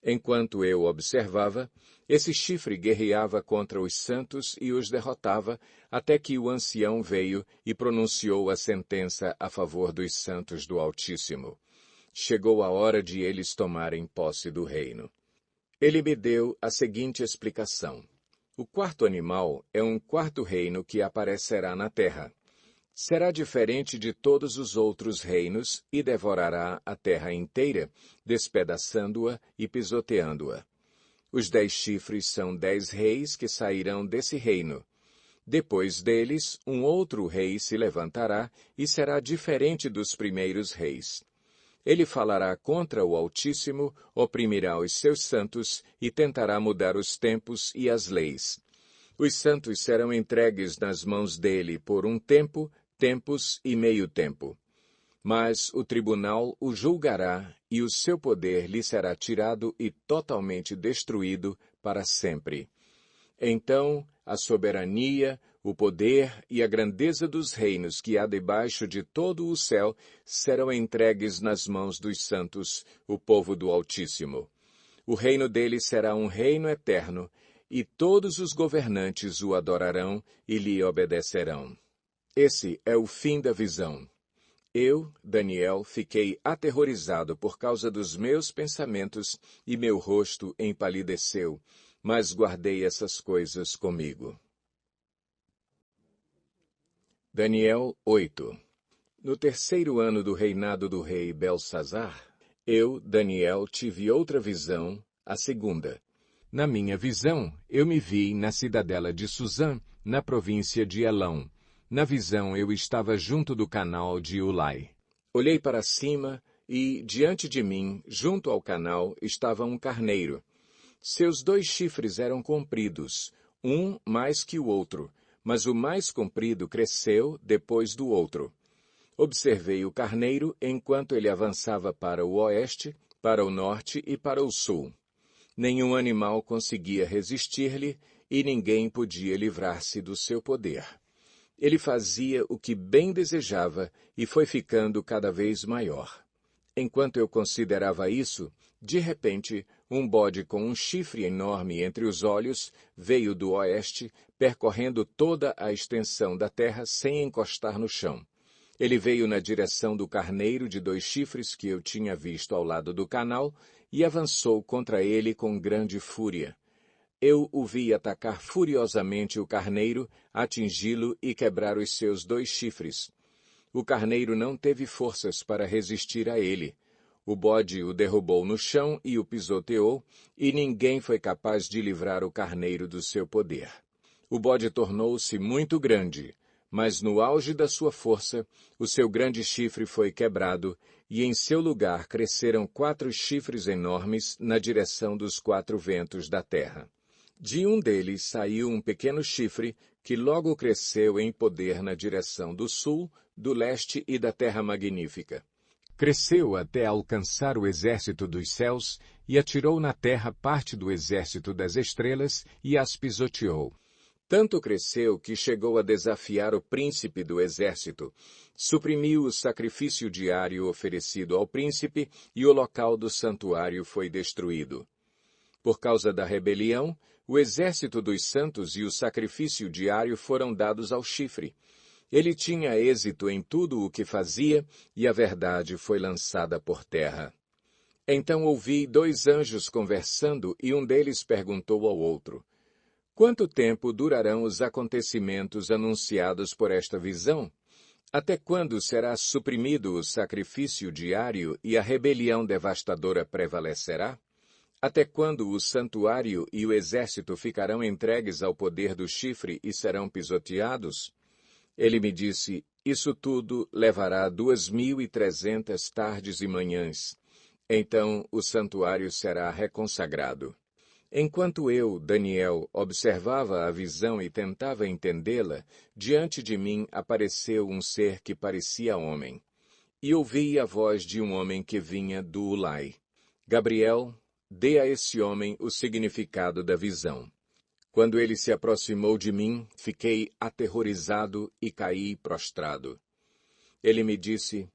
Enquanto eu observava, esse chifre guerreava contra os santos e os derrotava, até que o ancião veio e pronunciou a sentença a favor dos santos do Altíssimo. Chegou a hora de eles tomarem posse do reino. Ele me deu a seguinte explicação. O 4º animal é um 4º reino que aparecerá na terra. Será diferente de todos os outros reinos e devorará a terra inteira, despedaçando-a e pisoteando-a. Os 10 chifres são 10 reis que sairão desse reino. Depois deles, um outro rei se levantará e será diferente dos primeiros reis. Ele falará contra o Altíssimo, oprimirá os seus santos e tentará mudar os tempos e as leis. Os santos serão entregues nas mãos dele por um tempo, tempos e meio tempo. Mas o tribunal o julgará e o seu poder lhe será tirado e totalmente destruído para sempre. Então, a soberania, o poder e a grandeza dos reinos que há debaixo de todo o céu serão entregues nas mãos dos santos, o povo do Altíssimo. O reino dele será um reino eterno, e todos os governantes o adorarão e lhe obedecerão. Esse é o fim da visão. Eu, Daniel, fiquei aterrorizado por causa dos meus pensamentos e meu rosto empalideceu, mas guardei essas coisas comigo. Daniel 8. No 3º ano do reinado do rei Belsazar, eu, Daniel, tive outra visão, a segunda. Na minha visão, eu me vi na cidadela de Suzã, na província de Elão. Na visão, eu estava junto do canal de Ulai. Olhei para cima e, diante de mim, junto ao canal, estava um carneiro. Seus 2 chifres eram compridos, um mais que o outro, mas o mais comprido cresceu depois do outro. Observei o carneiro enquanto ele avançava para o oeste, para o norte e para o sul. Nenhum animal conseguia resistir-lhe e ninguém podia livrar-se do seu poder. Ele fazia o que bem desejava e foi ficando cada vez maior. Enquanto eu considerava isso, de repente, um bode com um chifre enorme entre os olhos veio do oeste, percorrendo toda a extensão da terra sem encostar no chão. Ele veio na direção do carneiro de 2 chifres que eu tinha visto ao lado do canal e avançou contra ele com grande fúria. Eu o vi atacar furiosamente o carneiro, atingi-lo e quebrar os seus 2 chifres. O carneiro não teve forças para resistir a ele. O bode o derrubou no chão e o pisoteou, e ninguém foi capaz de livrar o carneiro do seu poder. O bode tornou-se muito grande, mas no auge da sua força, o seu grande chifre foi quebrado, e em seu lugar cresceram 4 chifres enormes na direção dos 4 ventos da terra. De um deles saiu um pequeno chifre, que logo cresceu em poder na direção do sul, do leste e da terra magnífica. Cresceu até alcançar o exército dos céus e atirou na terra parte do exército das estrelas e as pisoteou. Tanto cresceu que chegou a desafiar o príncipe do exército, suprimiu o sacrifício diário oferecido ao príncipe e o local do santuário foi destruído. Por causa da rebelião, o exército dos santos e o sacrifício diário foram dados ao chifre. Ele tinha êxito em tudo o que fazia, e a verdade foi lançada por terra. Então ouvi 2 anjos conversando, e um deles perguntou ao outro: Quanto tempo durarão os acontecimentos anunciados por esta visão? Até quando será suprimido o sacrifício diário e a rebelião devastadora prevalecerá? Até quando o santuário e o exército ficarão entregues ao poder do chifre e serão pisoteados? Ele me disse, isso tudo levará 2.300 tardes e manhãs. Então o santuário será reconsagrado. Enquanto eu, Daniel, observava a visão e tentava entendê-la, diante de mim apareceu um ser que parecia homem. E ouvi a voz de um homem que vinha do Ulai. Gabriel, dê a esse homem o significado da visão. Quando ele se aproximou de mim, fiquei aterrorizado e caí prostrado. Ele me disse,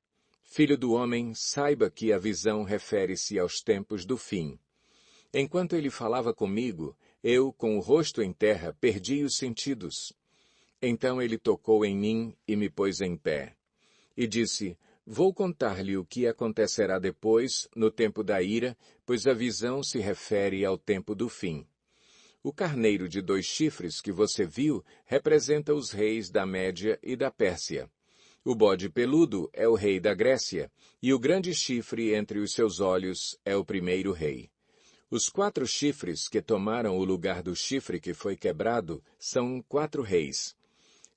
Filho do homem, saiba que a visão refere-se aos tempos do fim. Enquanto ele falava comigo, eu, com o rosto em terra, perdi os sentidos. Então ele tocou em mim e me pôs em pé. E disse, vou contar-lhe o que acontecerá depois, no tempo da ira, pois a visão se refere ao tempo do fim. O carneiro de 2 chifres que você viu representa os reis da Média e da Pérsia. O bode peludo é o rei da Grécia, e o grande chifre entre os seus olhos é o primeiro rei. Os 4 chifres que tomaram o lugar do chifre que foi quebrado são 4 reis.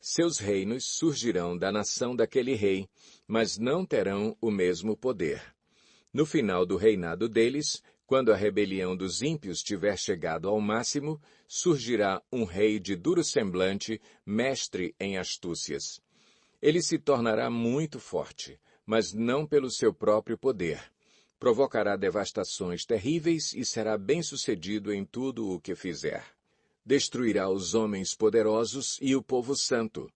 Seus reinos surgirão da nação daquele rei, mas não terão o mesmo poder. No final do reinado deles, quando a rebelião dos ímpios tiver chegado ao máximo, surgirá um rei de duro semblante, mestre em astúcias. Ele se tornará muito forte, mas não pelo seu próprio poder. Provocará devastações terríveis e será bem-sucedido em tudo o que fizer. Destruirá os homens poderosos e o povo santo.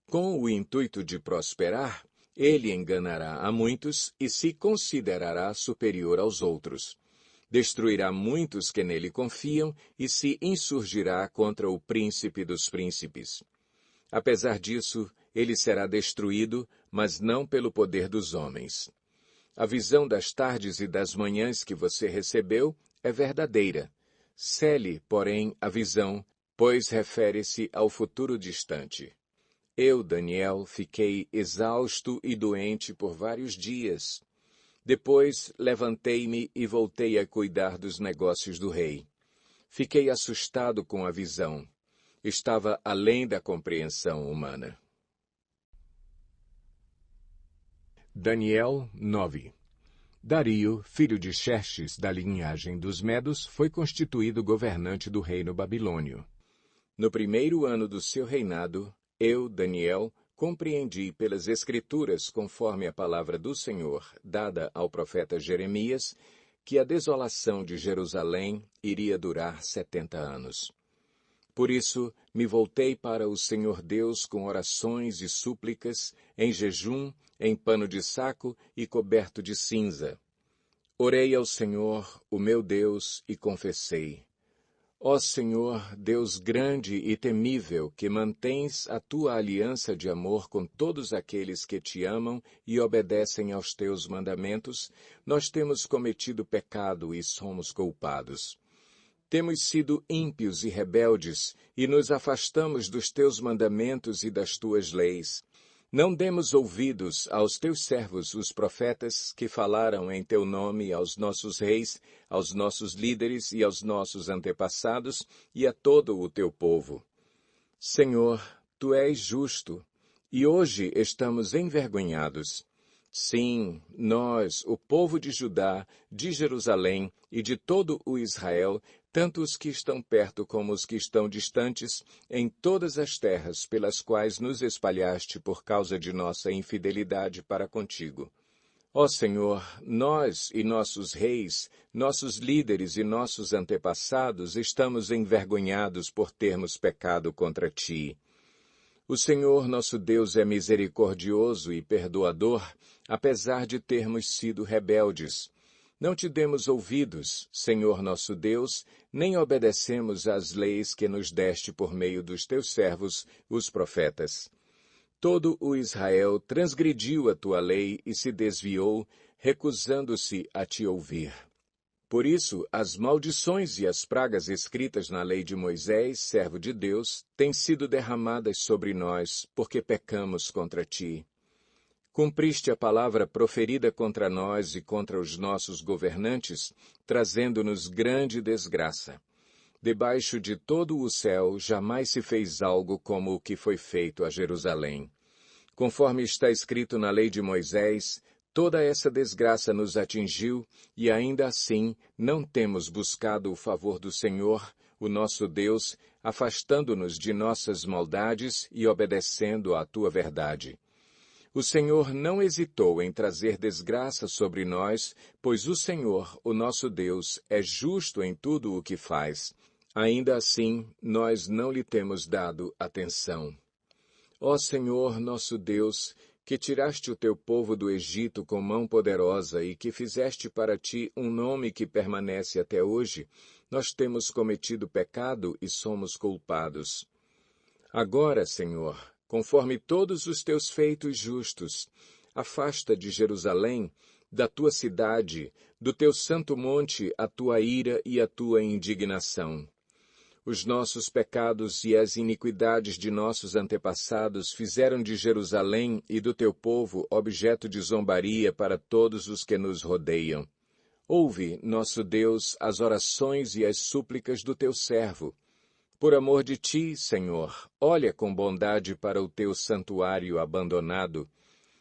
Com o intuito de prosperar, ele enganará a muitos e se considerará superior aos outros. Destruirá muitos que nele confiam e se insurgirá contra o príncipe dos príncipes. Apesar disso, ele será destruído, mas não pelo poder dos homens. A visão das tardes e das manhãs que você recebeu é verdadeira. Cele, porém, a visão, pois refere-se ao futuro distante. Eu, Daniel, fiquei exausto e doente por vários dias. Depois levantei-me e voltei a cuidar dos negócios do rei. Fiquei assustado com a visão. Estava além da compreensão humana. Daniel 9. Dario, filho de Xerxes, da linhagem dos Medos, foi constituído governante do reino babilônio. No primeiro ano do seu reinado, eu, Daniel, compreendi pelas Escrituras, conforme a palavra do Senhor, dada ao profeta Jeremias, que a desolação de Jerusalém iria durar 70 anos. Por isso, me voltei para o Senhor Deus com orações e súplicas, em jejum, em pano de saco e coberto de cinza. Orei ao Senhor, o meu Deus, e confessei: Ó Senhor, Deus grande e temível, que mantens a tua aliança de amor com todos aqueles que te amam e obedecem aos teus mandamentos, nós temos cometido pecado e somos culpados. Temos sido ímpios e rebeldes, e nos afastamos dos teus mandamentos e das tuas leis. Não demos ouvidos aos teus servos, os profetas, que falaram em teu nome aos nossos reis, aos nossos líderes e aos nossos antepassados, e a todo o teu povo. Senhor, tu és justo, e hoje estamos envergonhados. Sim, nós, o povo de Judá, de Jerusalém e de todo o Israel, tanto os que estão perto como os que estão distantes, em todas as terras pelas quais nos espalhaste por causa de nossa infidelidade para contigo. Ó Senhor, nós e nossos reis, nossos líderes e nossos antepassados estamos envergonhados por termos pecado contra ti. O Senhor nosso Deus é misericordioso e perdoador, apesar de termos sido rebeldes. Não te demos ouvidos, Senhor nosso Deus, nem obedecemos às leis que nos deste por meio dos teus servos, os profetas. Todo o Israel transgrediu a tua lei e se desviou, recusando-se a te ouvir. Por isso, as maldições e as pragas escritas na lei de Moisés, servo de Deus, têm sido derramadas sobre nós, porque pecamos contra ti. Cumpriste a palavra proferida contra nós e contra os nossos governantes, trazendo-nos grande desgraça. Debaixo de todo o céu jamais se fez algo como o que foi feito a Jerusalém. Conforme está escrito na lei de Moisés, toda essa desgraça nos atingiu, e ainda assim não temos buscado o favor do Senhor, o nosso Deus, afastando-nos de nossas maldades e obedecendo à tua verdade. O Senhor não hesitou em trazer desgraça sobre nós, pois o Senhor, o nosso Deus, é justo em tudo o que faz. Ainda assim, nós não lhe temos dado atenção. Ó Senhor, nosso Deus, que tiraste o teu povo do Egito com mão poderosa e que fizeste para ti um nome que permanece até hoje, nós temos cometido pecado e somos culpados. Agora, Senhor, conforme todos os teus feitos justos, afasta de Jerusalém, da tua cidade, do teu santo monte, a tua ira e a tua indignação. Os nossos pecados e as iniquidades de nossos antepassados fizeram de Jerusalém e do teu povo objeto de zombaria para todos os que nos rodeiam. Ouve, nosso Deus, as orações e as súplicas do teu servo. Por amor de ti, Senhor, olha com bondade para o teu santuário abandonado.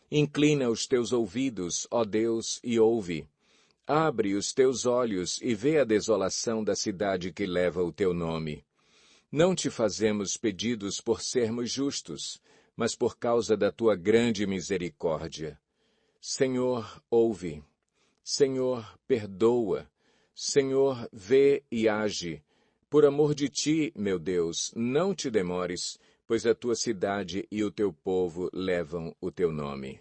Inclina os teus ouvidos, ó Deus, e ouve. Abre os teus olhos e vê a desolação da cidade que leva o teu nome. Não te fazemos pedidos por sermos justos, mas por causa da tua grande misericórdia. Senhor, ouve. Senhor, perdoa. Senhor, vê e age. Por amor de ti, meu Deus, não te demores, pois a tua cidade e o teu povo levam o teu nome.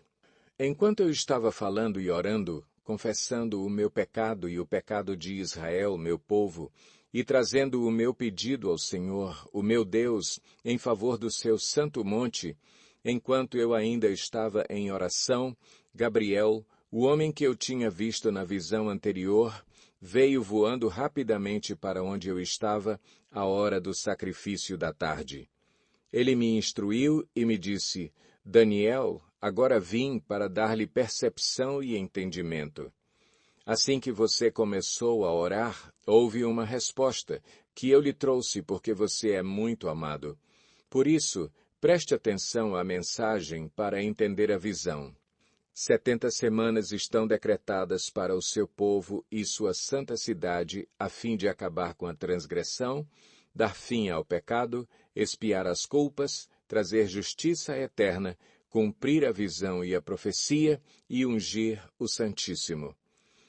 Enquanto eu estava falando e orando, confessando o meu pecado e o pecado de Israel, meu povo, e trazendo o meu pedido ao Senhor, o meu Deus, em favor do seu santo monte, enquanto eu ainda estava em oração, Gabriel, o homem que eu tinha visto na visão anterior, veio voando rapidamente para onde eu estava, à hora do sacrifício da tarde. Ele me instruiu e me disse: Daniel, agora vim para dar-lhe percepção e entendimento. Assim que você começou a orar, houve uma resposta, que eu lhe trouxe porque você é muito amado. Por isso, preste atenção à mensagem para entender a visão. 70 semanas estão decretadas para o seu povo e sua santa cidade, a fim de acabar com a transgressão, dar fim ao pecado, expiar as culpas, trazer justiça eterna, cumprir a visão e a profecia e ungir o Santíssimo.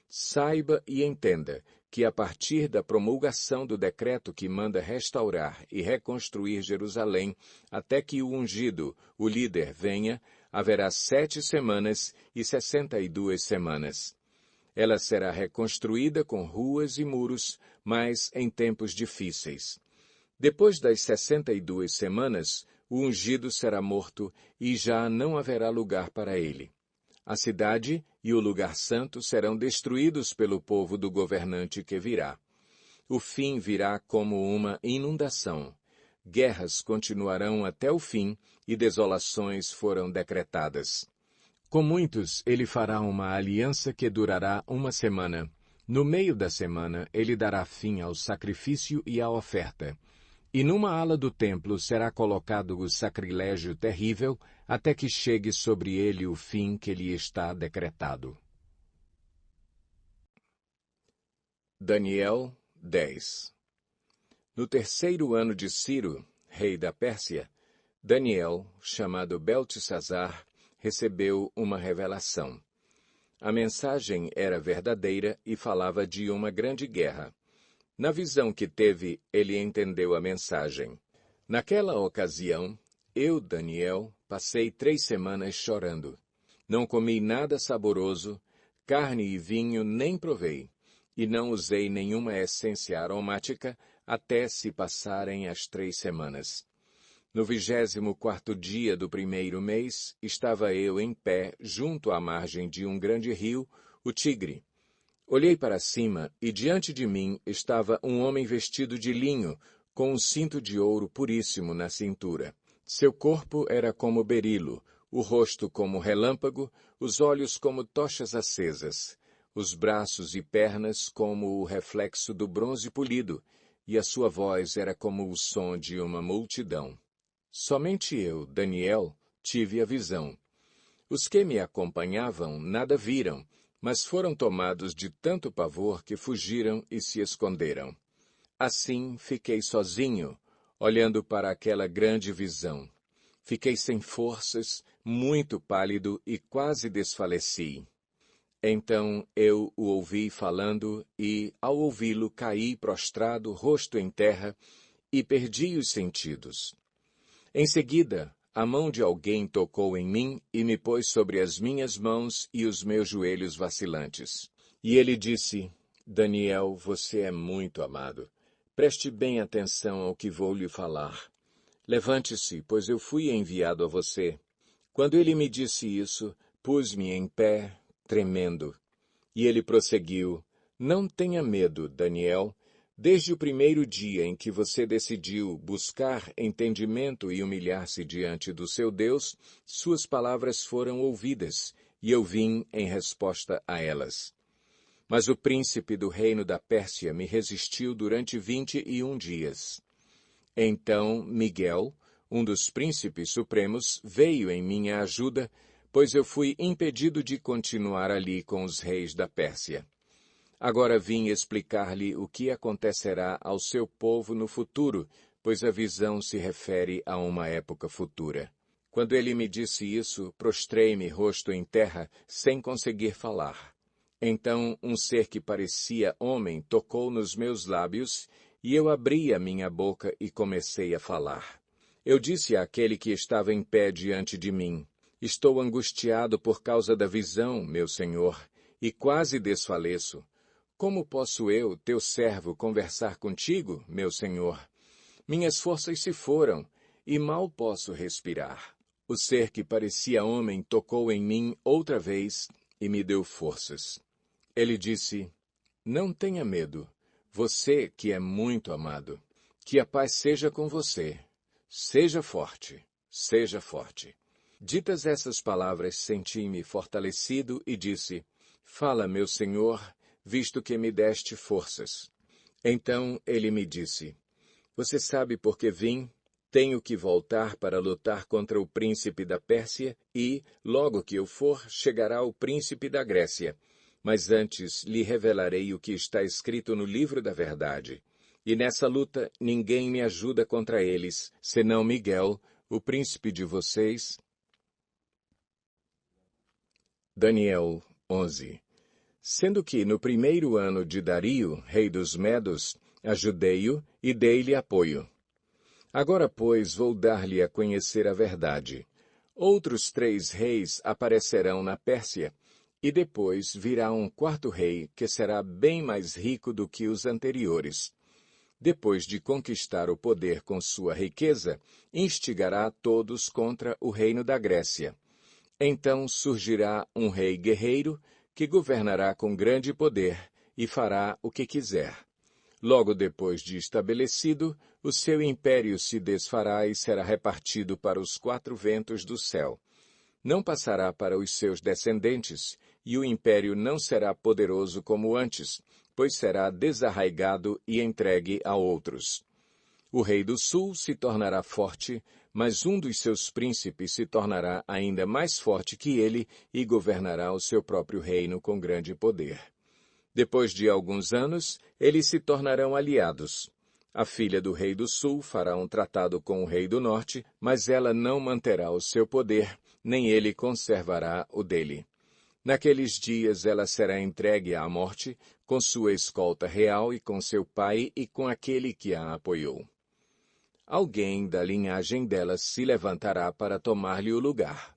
Saiba e entenda que a partir da promulgação do decreto que manda restaurar e reconstruir Jerusalém, até que o ungido, o líder, venha, haverá 7 semanas e 62 semanas. Ela será reconstruída com ruas e muros, mas em tempos difíceis. Depois das 62 semanas, o ungido será morto e já não haverá lugar para ele. A cidade e o lugar santo serão destruídos pelo povo do governante que virá. O fim virá como uma inundação. Guerras continuarão até o fim e desolações foram decretadas. Com muitos ele fará uma aliança que durará 1 semana. No meio da semana ele dará fim ao sacrifício e à oferta. E numa ala do templo será colocado o sacrilégio terrível, até que chegue sobre ele o fim que lhe está decretado. Daniel 10. No 3º ano de Ciro, rei da Pérsia, Daniel, chamado Beltesazar, recebeu uma revelação. A mensagem era verdadeira e falava de uma grande guerra. Na visão que teve, ele entendeu a mensagem. Naquela ocasião, eu, Daniel, passei 3 semanas chorando. Não comi nada saboroso, carne e vinho nem provei, e não usei nenhuma essência aromática até se passarem as 3 semanas. No 24º dia do 1º mês, estava eu em pé junto à margem de um grande rio, o Tigre. Olhei para cima e diante de mim estava um homem vestido de linho, com um cinto de ouro puríssimo na cintura. Seu corpo era como berilo, o rosto como relâmpago, os olhos como tochas acesas, os braços e pernas como o reflexo do bronze polido, e a sua voz era como o som de uma multidão. Somente eu, Daniel, tive a visão. Os que me acompanhavam nada viram, mas foram tomados de tanto pavor que fugiram e se esconderam. Assim fiquei sozinho, olhando para aquela grande visão. Fiquei sem forças, muito pálido e quase desfaleci. Então eu o ouvi falando e, ao ouvi-lo, caí prostrado, rosto em terra, e perdi os sentidos. Em seguida, a mão de alguém tocou em mim e me pôs sobre as minhas mãos e os meus joelhos vacilantes. E ele disse, Daniel, você é muito amado. Preste bem atenção ao que vou lhe falar. Levante-se, pois eu fui enviado a você. Quando ele me disse isso, pus-me em pé, tremendo. E ele prosseguiu, não tenha medo, Daniel. Desde o primeiro dia em que você decidiu buscar entendimento e humilhar-se diante do seu Deus, suas palavras foram ouvidas, e eu vim em resposta a elas. Mas o príncipe do reino da Pérsia me resistiu durante 21 dias. Então Miguel, um dos príncipes supremos, veio em minha ajuda, pois eu fui impedido de continuar ali com os reis da Pérsia. Agora vim explicar-lhe o que acontecerá ao seu povo no futuro, pois a visão se refere a uma época futura. Quando ele me disse isso, prostrei-me rosto em terra, sem conseguir falar. Então um ser que parecia homem tocou nos meus lábios, e eu abri a minha boca e comecei a falar. Eu disse àquele que estava em pé diante de mim, estou angustiado por causa da visão, meu senhor, e quase desfaleço. Como posso eu, teu servo, conversar contigo, meu senhor? Minhas forças se foram, e mal posso respirar. O ser que parecia homem tocou em mim outra vez e me deu forças. Ele disse, não tenha medo, você que é muito amado. Que a paz seja com você. Seja forte, seja forte. Ditas essas palavras, senti-me fortalecido e disse, fala, meu senhor, visto que me deste forças. Então ele me disse, você sabe por que vim? Tenho que voltar para lutar contra o príncipe da Pérsia e, logo que eu for, chegará o príncipe da Grécia. Mas antes lhe revelarei o que está escrito no livro da verdade. E nessa luta ninguém me ajuda contra eles, senão Miguel, o príncipe de vocês. Daniel 11. Sendo que no primeiro ano de Dario, rei dos Medos, ajudei-o e dei-lhe apoio. Agora, pois, vou dar-lhe a conhecer a verdade. Outros 3 reis aparecerão na Pérsia, e depois virá um 4º rei que será bem mais rico do que os anteriores. Depois de conquistar o poder com sua riqueza, instigará todos contra o reino da Grécia. Então surgirá um rei guerreiro que governará com grande poder e fará o que quiser. Logo depois de estabelecido, o seu império se desfará e será repartido para os 4 ventos do céu. Não passará para os seus descendentes, e o império não será poderoso como antes, pois será desarraigado e entregue a outros. O rei do sul se tornará forte, mas um dos seus príncipes se tornará ainda mais forte que ele e governará o seu próprio reino com grande poder. Depois de alguns anos, eles se tornarão aliados. A filha do rei do sul fará um tratado com o rei do norte, mas ela não manterá o seu poder, nem ele conservará o dele. Naqueles dias ela será entregue à morte, com sua escolta real e com seu pai e com aquele que a apoiou. Alguém da linhagem dela se levantará para tomar-lhe o lugar.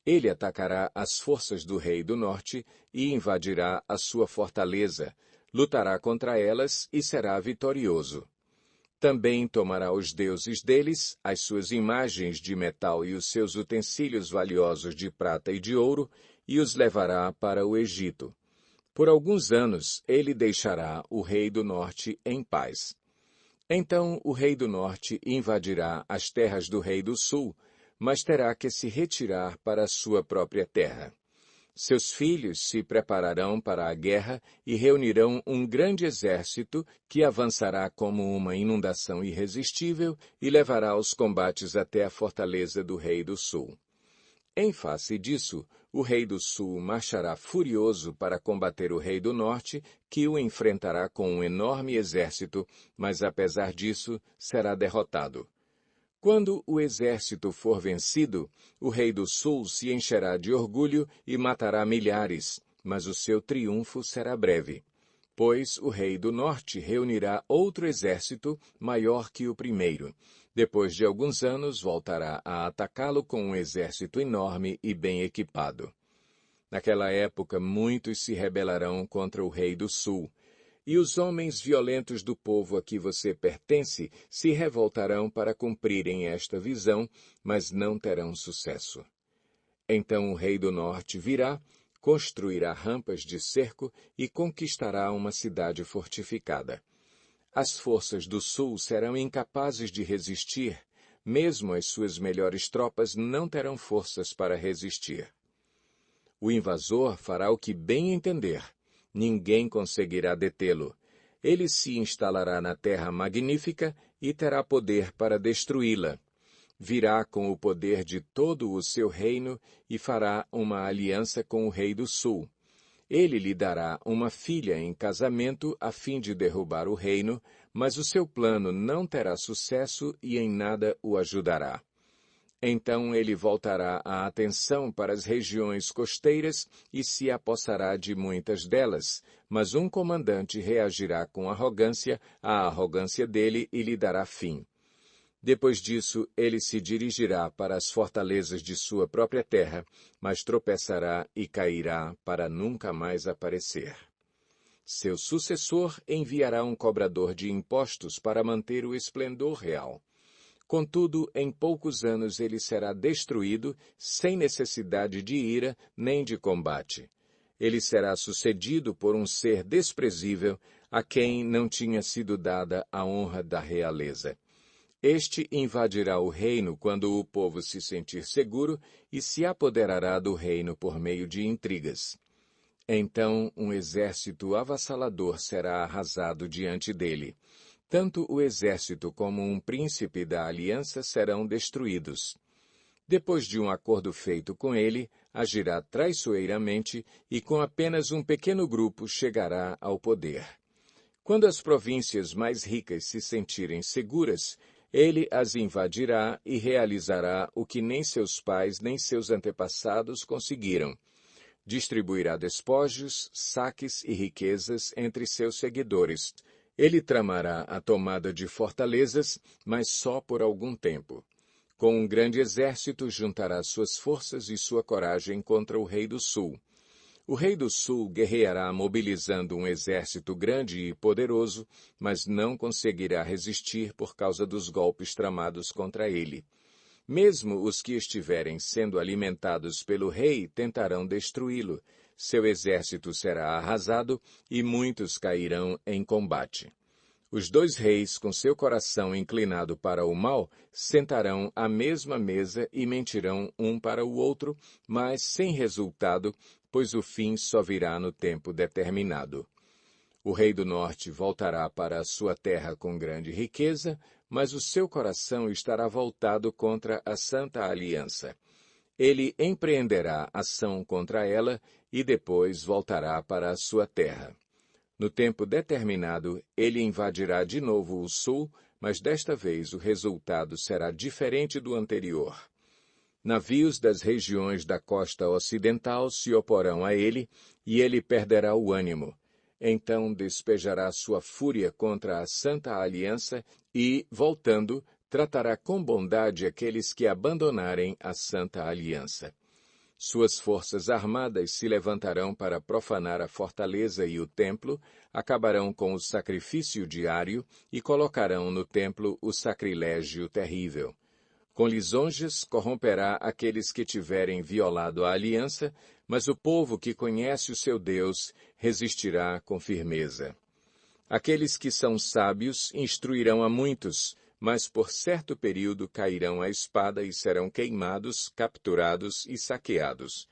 Ele atacará as forças do rei do norte e invadirá a sua fortaleza, lutará contra elas e será vitorioso. Também tomará os deuses deles, as suas imagens de metal e os seus utensílios valiosos de prata e de ouro, e os levará para o Egito. Por alguns anos ele deixará o rei do norte em paz. Então o rei do norte invadirá as terras do rei do sul, mas terá que se retirar para a sua própria terra. Seus filhos se prepararão para a guerra e reunirão um grande exército que avançará como uma inundação irresistível e levará os combates até a fortaleza do rei do sul. Em face disso, o rei do sul marchará furioso para combater o rei do norte, que o enfrentará com um enorme exército, mas apesar disso, será derrotado. Quando o exército for vencido, o rei do sul se encherá de orgulho e matará milhares, mas o seu triunfo será breve, pois o rei do norte reunirá outro exército maior que o primeiro. Depois de alguns anos, voltará a atacá-lo com um exército enorme e bem equipado. Naquela época, muitos se rebelarão contra o rei do sul, e os homens violentos do povo a que você pertence se revoltarão para cumprirem esta visão, mas não terão sucesso. Então o rei do norte virá, construirá rampas de cerco e conquistará uma cidade fortificada. As forças do sul serão incapazes de resistir, mesmo as suas melhores tropas não terão forças para resistir. O invasor fará o que bem entender. Ninguém conseguirá detê-lo. Ele se instalará na terra magnífica e terá poder para destruí-la. Virá com o poder de todo o seu reino e fará uma aliança com o rei do sul. Ele lhe dará uma filha em casamento a fim de derrubar o reino, mas o seu plano não terá sucesso e em nada o ajudará. Então ele voltará a atenção para as regiões costeiras e se apossará de muitas delas, mas um comandante reagirá com arrogância à arrogância dele e lhe dará fim. Depois disso, ele se dirigirá para as fortalezas de sua própria terra, mas tropeçará e cairá para nunca mais aparecer. Seu sucessor enviará um cobrador de impostos para manter o esplendor real. Contudo, em poucos anos ele será destruído, sem necessidade de ira nem de combate. Ele será sucedido por um ser desprezível, a quem não tinha sido dada a honra da realeza. Este invadirá o reino quando o povo se sentir seguro e se apoderará do reino por meio de intrigas. Então um exército avassalador será arrasado diante dele. Tanto o exército como um príncipe da aliança serão destruídos. Depois de um acordo feito com ele, agirá traiçoeiramente e com apenas um pequeno grupo chegará ao poder. Quando as províncias mais ricas se sentirem seguras, ele as invadirá e realizará o que nem seus pais nem seus antepassados conseguiram. Distribuirá despojos, saques e riquezas entre seus seguidores. Ele tramará a tomada de fortalezas, mas só por algum tempo. Com um grande exército, juntará suas forças e sua coragem contra o rei do sul. O rei do sul guerreará mobilizando um exército grande e poderoso, mas não conseguirá resistir por causa dos golpes tramados contra ele. Mesmo os que estiverem sendo alimentados pelo rei tentarão destruí-lo. Seu exército será arrasado e muitos cairão em combate. Os dois reis, com seu coração inclinado para o mal, sentarão à mesma mesa e mentirão um para o outro, mas sem resultado, pois o fim só virá no tempo determinado. O rei do norte voltará para a sua terra com grande riqueza, mas o seu coração estará voltado contra a Santa Aliança. Ele empreenderá ação contra ela e depois voltará para a sua terra. No tempo determinado, ele invadirá de novo o sul, mas desta vez o resultado será diferente do anterior. Navios das regiões da costa ocidental se oporão a ele, e ele perderá o ânimo. Então despejará sua fúria contra a Santa Aliança e, voltando, tratará com bondade aqueles que abandonarem a Santa Aliança. Suas forças armadas se levantarão para profanar a fortaleza e o templo, acabarão com o sacrifício diário e colocarão no templo o sacrilégio terrível. Com lisonjas corromperá aqueles que tiverem violado a aliança, mas o povo que conhece o seu Deus resistirá com firmeza. Aqueles que são sábios instruirão a muitos, mas por certo período cairão à espada e serão queimados, capturados e saqueados.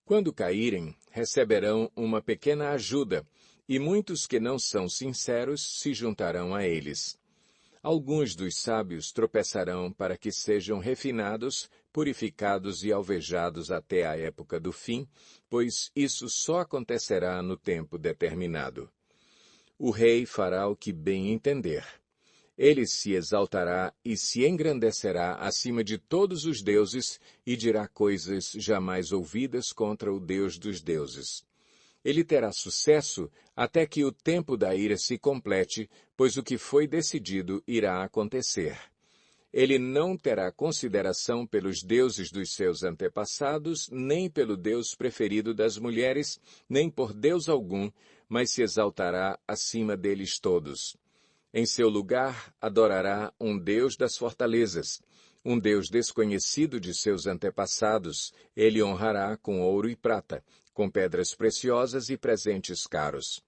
Quando caírem, receberão uma pequena ajuda, e muitos que não são sinceros se juntarão a eles. Alguns dos sábios tropeçarão para que sejam refinados, purificados e alvejados até a época do fim, pois isso só acontecerá no tempo determinado. O rei fará o que bem entender. Ele se exaltará e se engrandecerá acima de todos os deuses e dirá coisas jamais ouvidas contra o Deus dos deuses. Ele terá sucesso até que o tempo da ira se complete, pois o que foi decidido irá acontecer. Ele não terá consideração pelos deuses dos seus antepassados, nem pelo Deus preferido das mulheres, nem por Deus algum, mas se exaltará acima deles todos. Em seu lugar, adorará um Deus das fortalezas, um Deus desconhecido de seus antepassados. Ele honrará com ouro e prata, com pedras preciosas e presentes caros.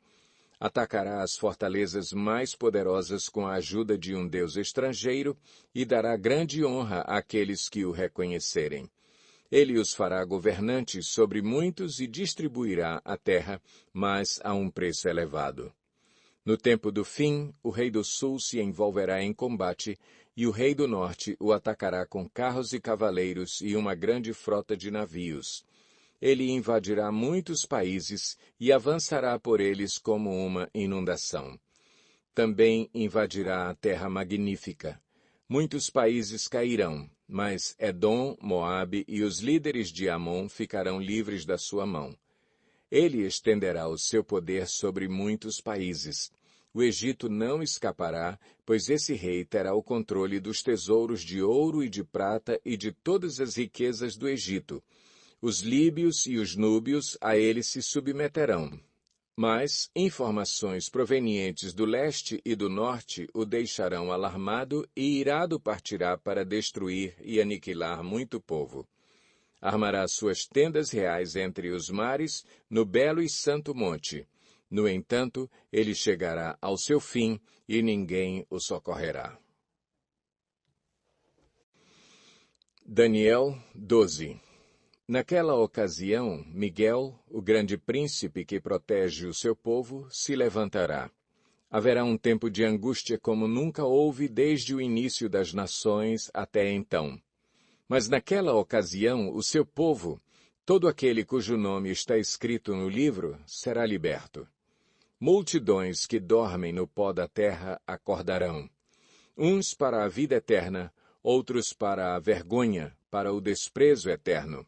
Atacará as fortalezas mais poderosas com a ajuda de um Deus estrangeiro e dará grande honra àqueles que o reconhecerem. Ele os fará governantes sobre muitos e distribuirá a terra, mas a um preço elevado. No tempo do fim, o rei do sul se envolverá em combate, e o rei do norte o atacará com carros e cavaleiros e uma grande frota de navios. Ele invadirá muitos países e avançará por eles como uma inundação. Também invadirá a terra magnífica. Muitos países cairão, mas Edom, Moabe e os líderes de Amon ficarão livres da sua mão. Ele estenderá o seu poder sobre muitos países. O Egito não escapará, pois esse rei terá o controle dos tesouros de ouro e de prata e de todas as riquezas do Egito. Os líbios e os núbios a ele se submeterão. Mas informações provenientes do leste e do norte o deixarão alarmado e irado partirá para destruir e aniquilar muito povo. Armará suas tendas reais entre os mares, no belo e santo monte. No entanto, ele chegará ao seu fim e ninguém o socorrerá. Daniel 12. Naquela ocasião, Miguel, o grande príncipe que protege o seu povo, se levantará. Haverá um tempo de angústia como nunca houve desde o início das nações até então. Mas naquela ocasião, o seu povo, todo aquele cujo nome está escrito no livro, será liberto. Multidões que dormem no pó da terra acordarão. Uns para a vida eterna, outros para a vergonha, para o desprezo eterno.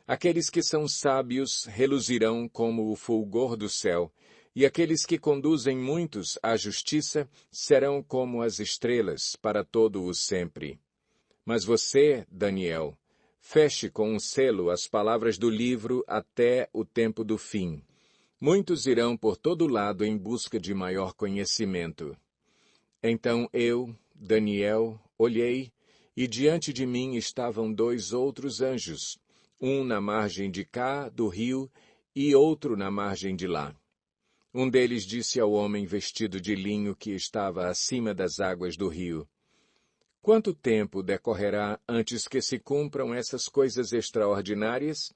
Aqueles que são sábios reluzirão como o fulgor do céu, e aqueles que conduzem muitos à justiça serão como as estrelas para todo o sempre. Mas você, Daniel, feche com um selo as palavras do livro até o tempo do fim. Muitos irão por todo lado em busca de maior conhecimento. Então eu, Daniel, olhei, e diante de mim estavam 2 outros anjos, um na margem de cá do rio e outro na margem de lá. Um deles disse ao homem vestido de linho que estava acima das águas do rio: Quanto tempo decorrerá antes que se cumpram essas coisas extraordinárias?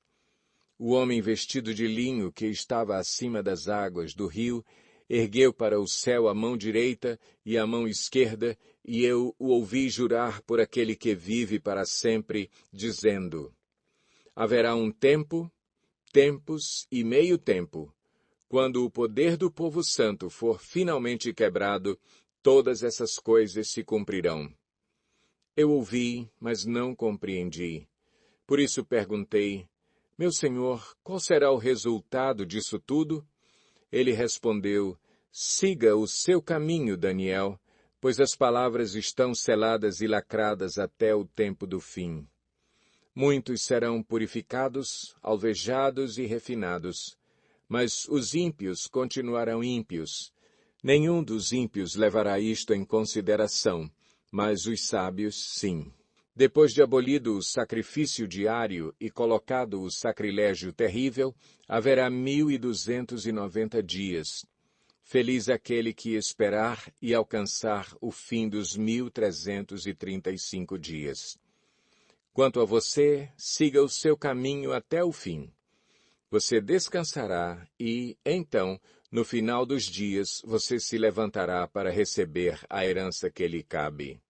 O homem vestido de linho que estava acima das águas do rio ergueu para o céu a mão direita e a mão esquerda, e eu o ouvi jurar por aquele que vive para sempre, dizendo: Haverá um tempo, tempos e meio tempo. Quando o poder do povo santo for finalmente quebrado, todas essas coisas se cumprirão. Eu ouvi, mas não compreendi. Por isso perguntei: Meu senhor, qual será o resultado disso tudo? Ele respondeu: Siga o seu caminho, Daniel, pois as palavras estão seladas e lacradas até o tempo do fim. Muitos serão purificados, alvejados e refinados, mas os ímpios continuarão ímpios. Nenhum dos ímpios levará isto em consideração, mas os sábios, sim. Depois de abolido o sacrifício diário e colocado o sacrilégio terrível, haverá 1290 dias. Feliz aquele que esperar e alcançar o fim dos 1335 dias. Quanto a você, siga o seu caminho até o fim. Você descansará e, então, no final dos dias, você se levantará para receber a herança que lhe cabe.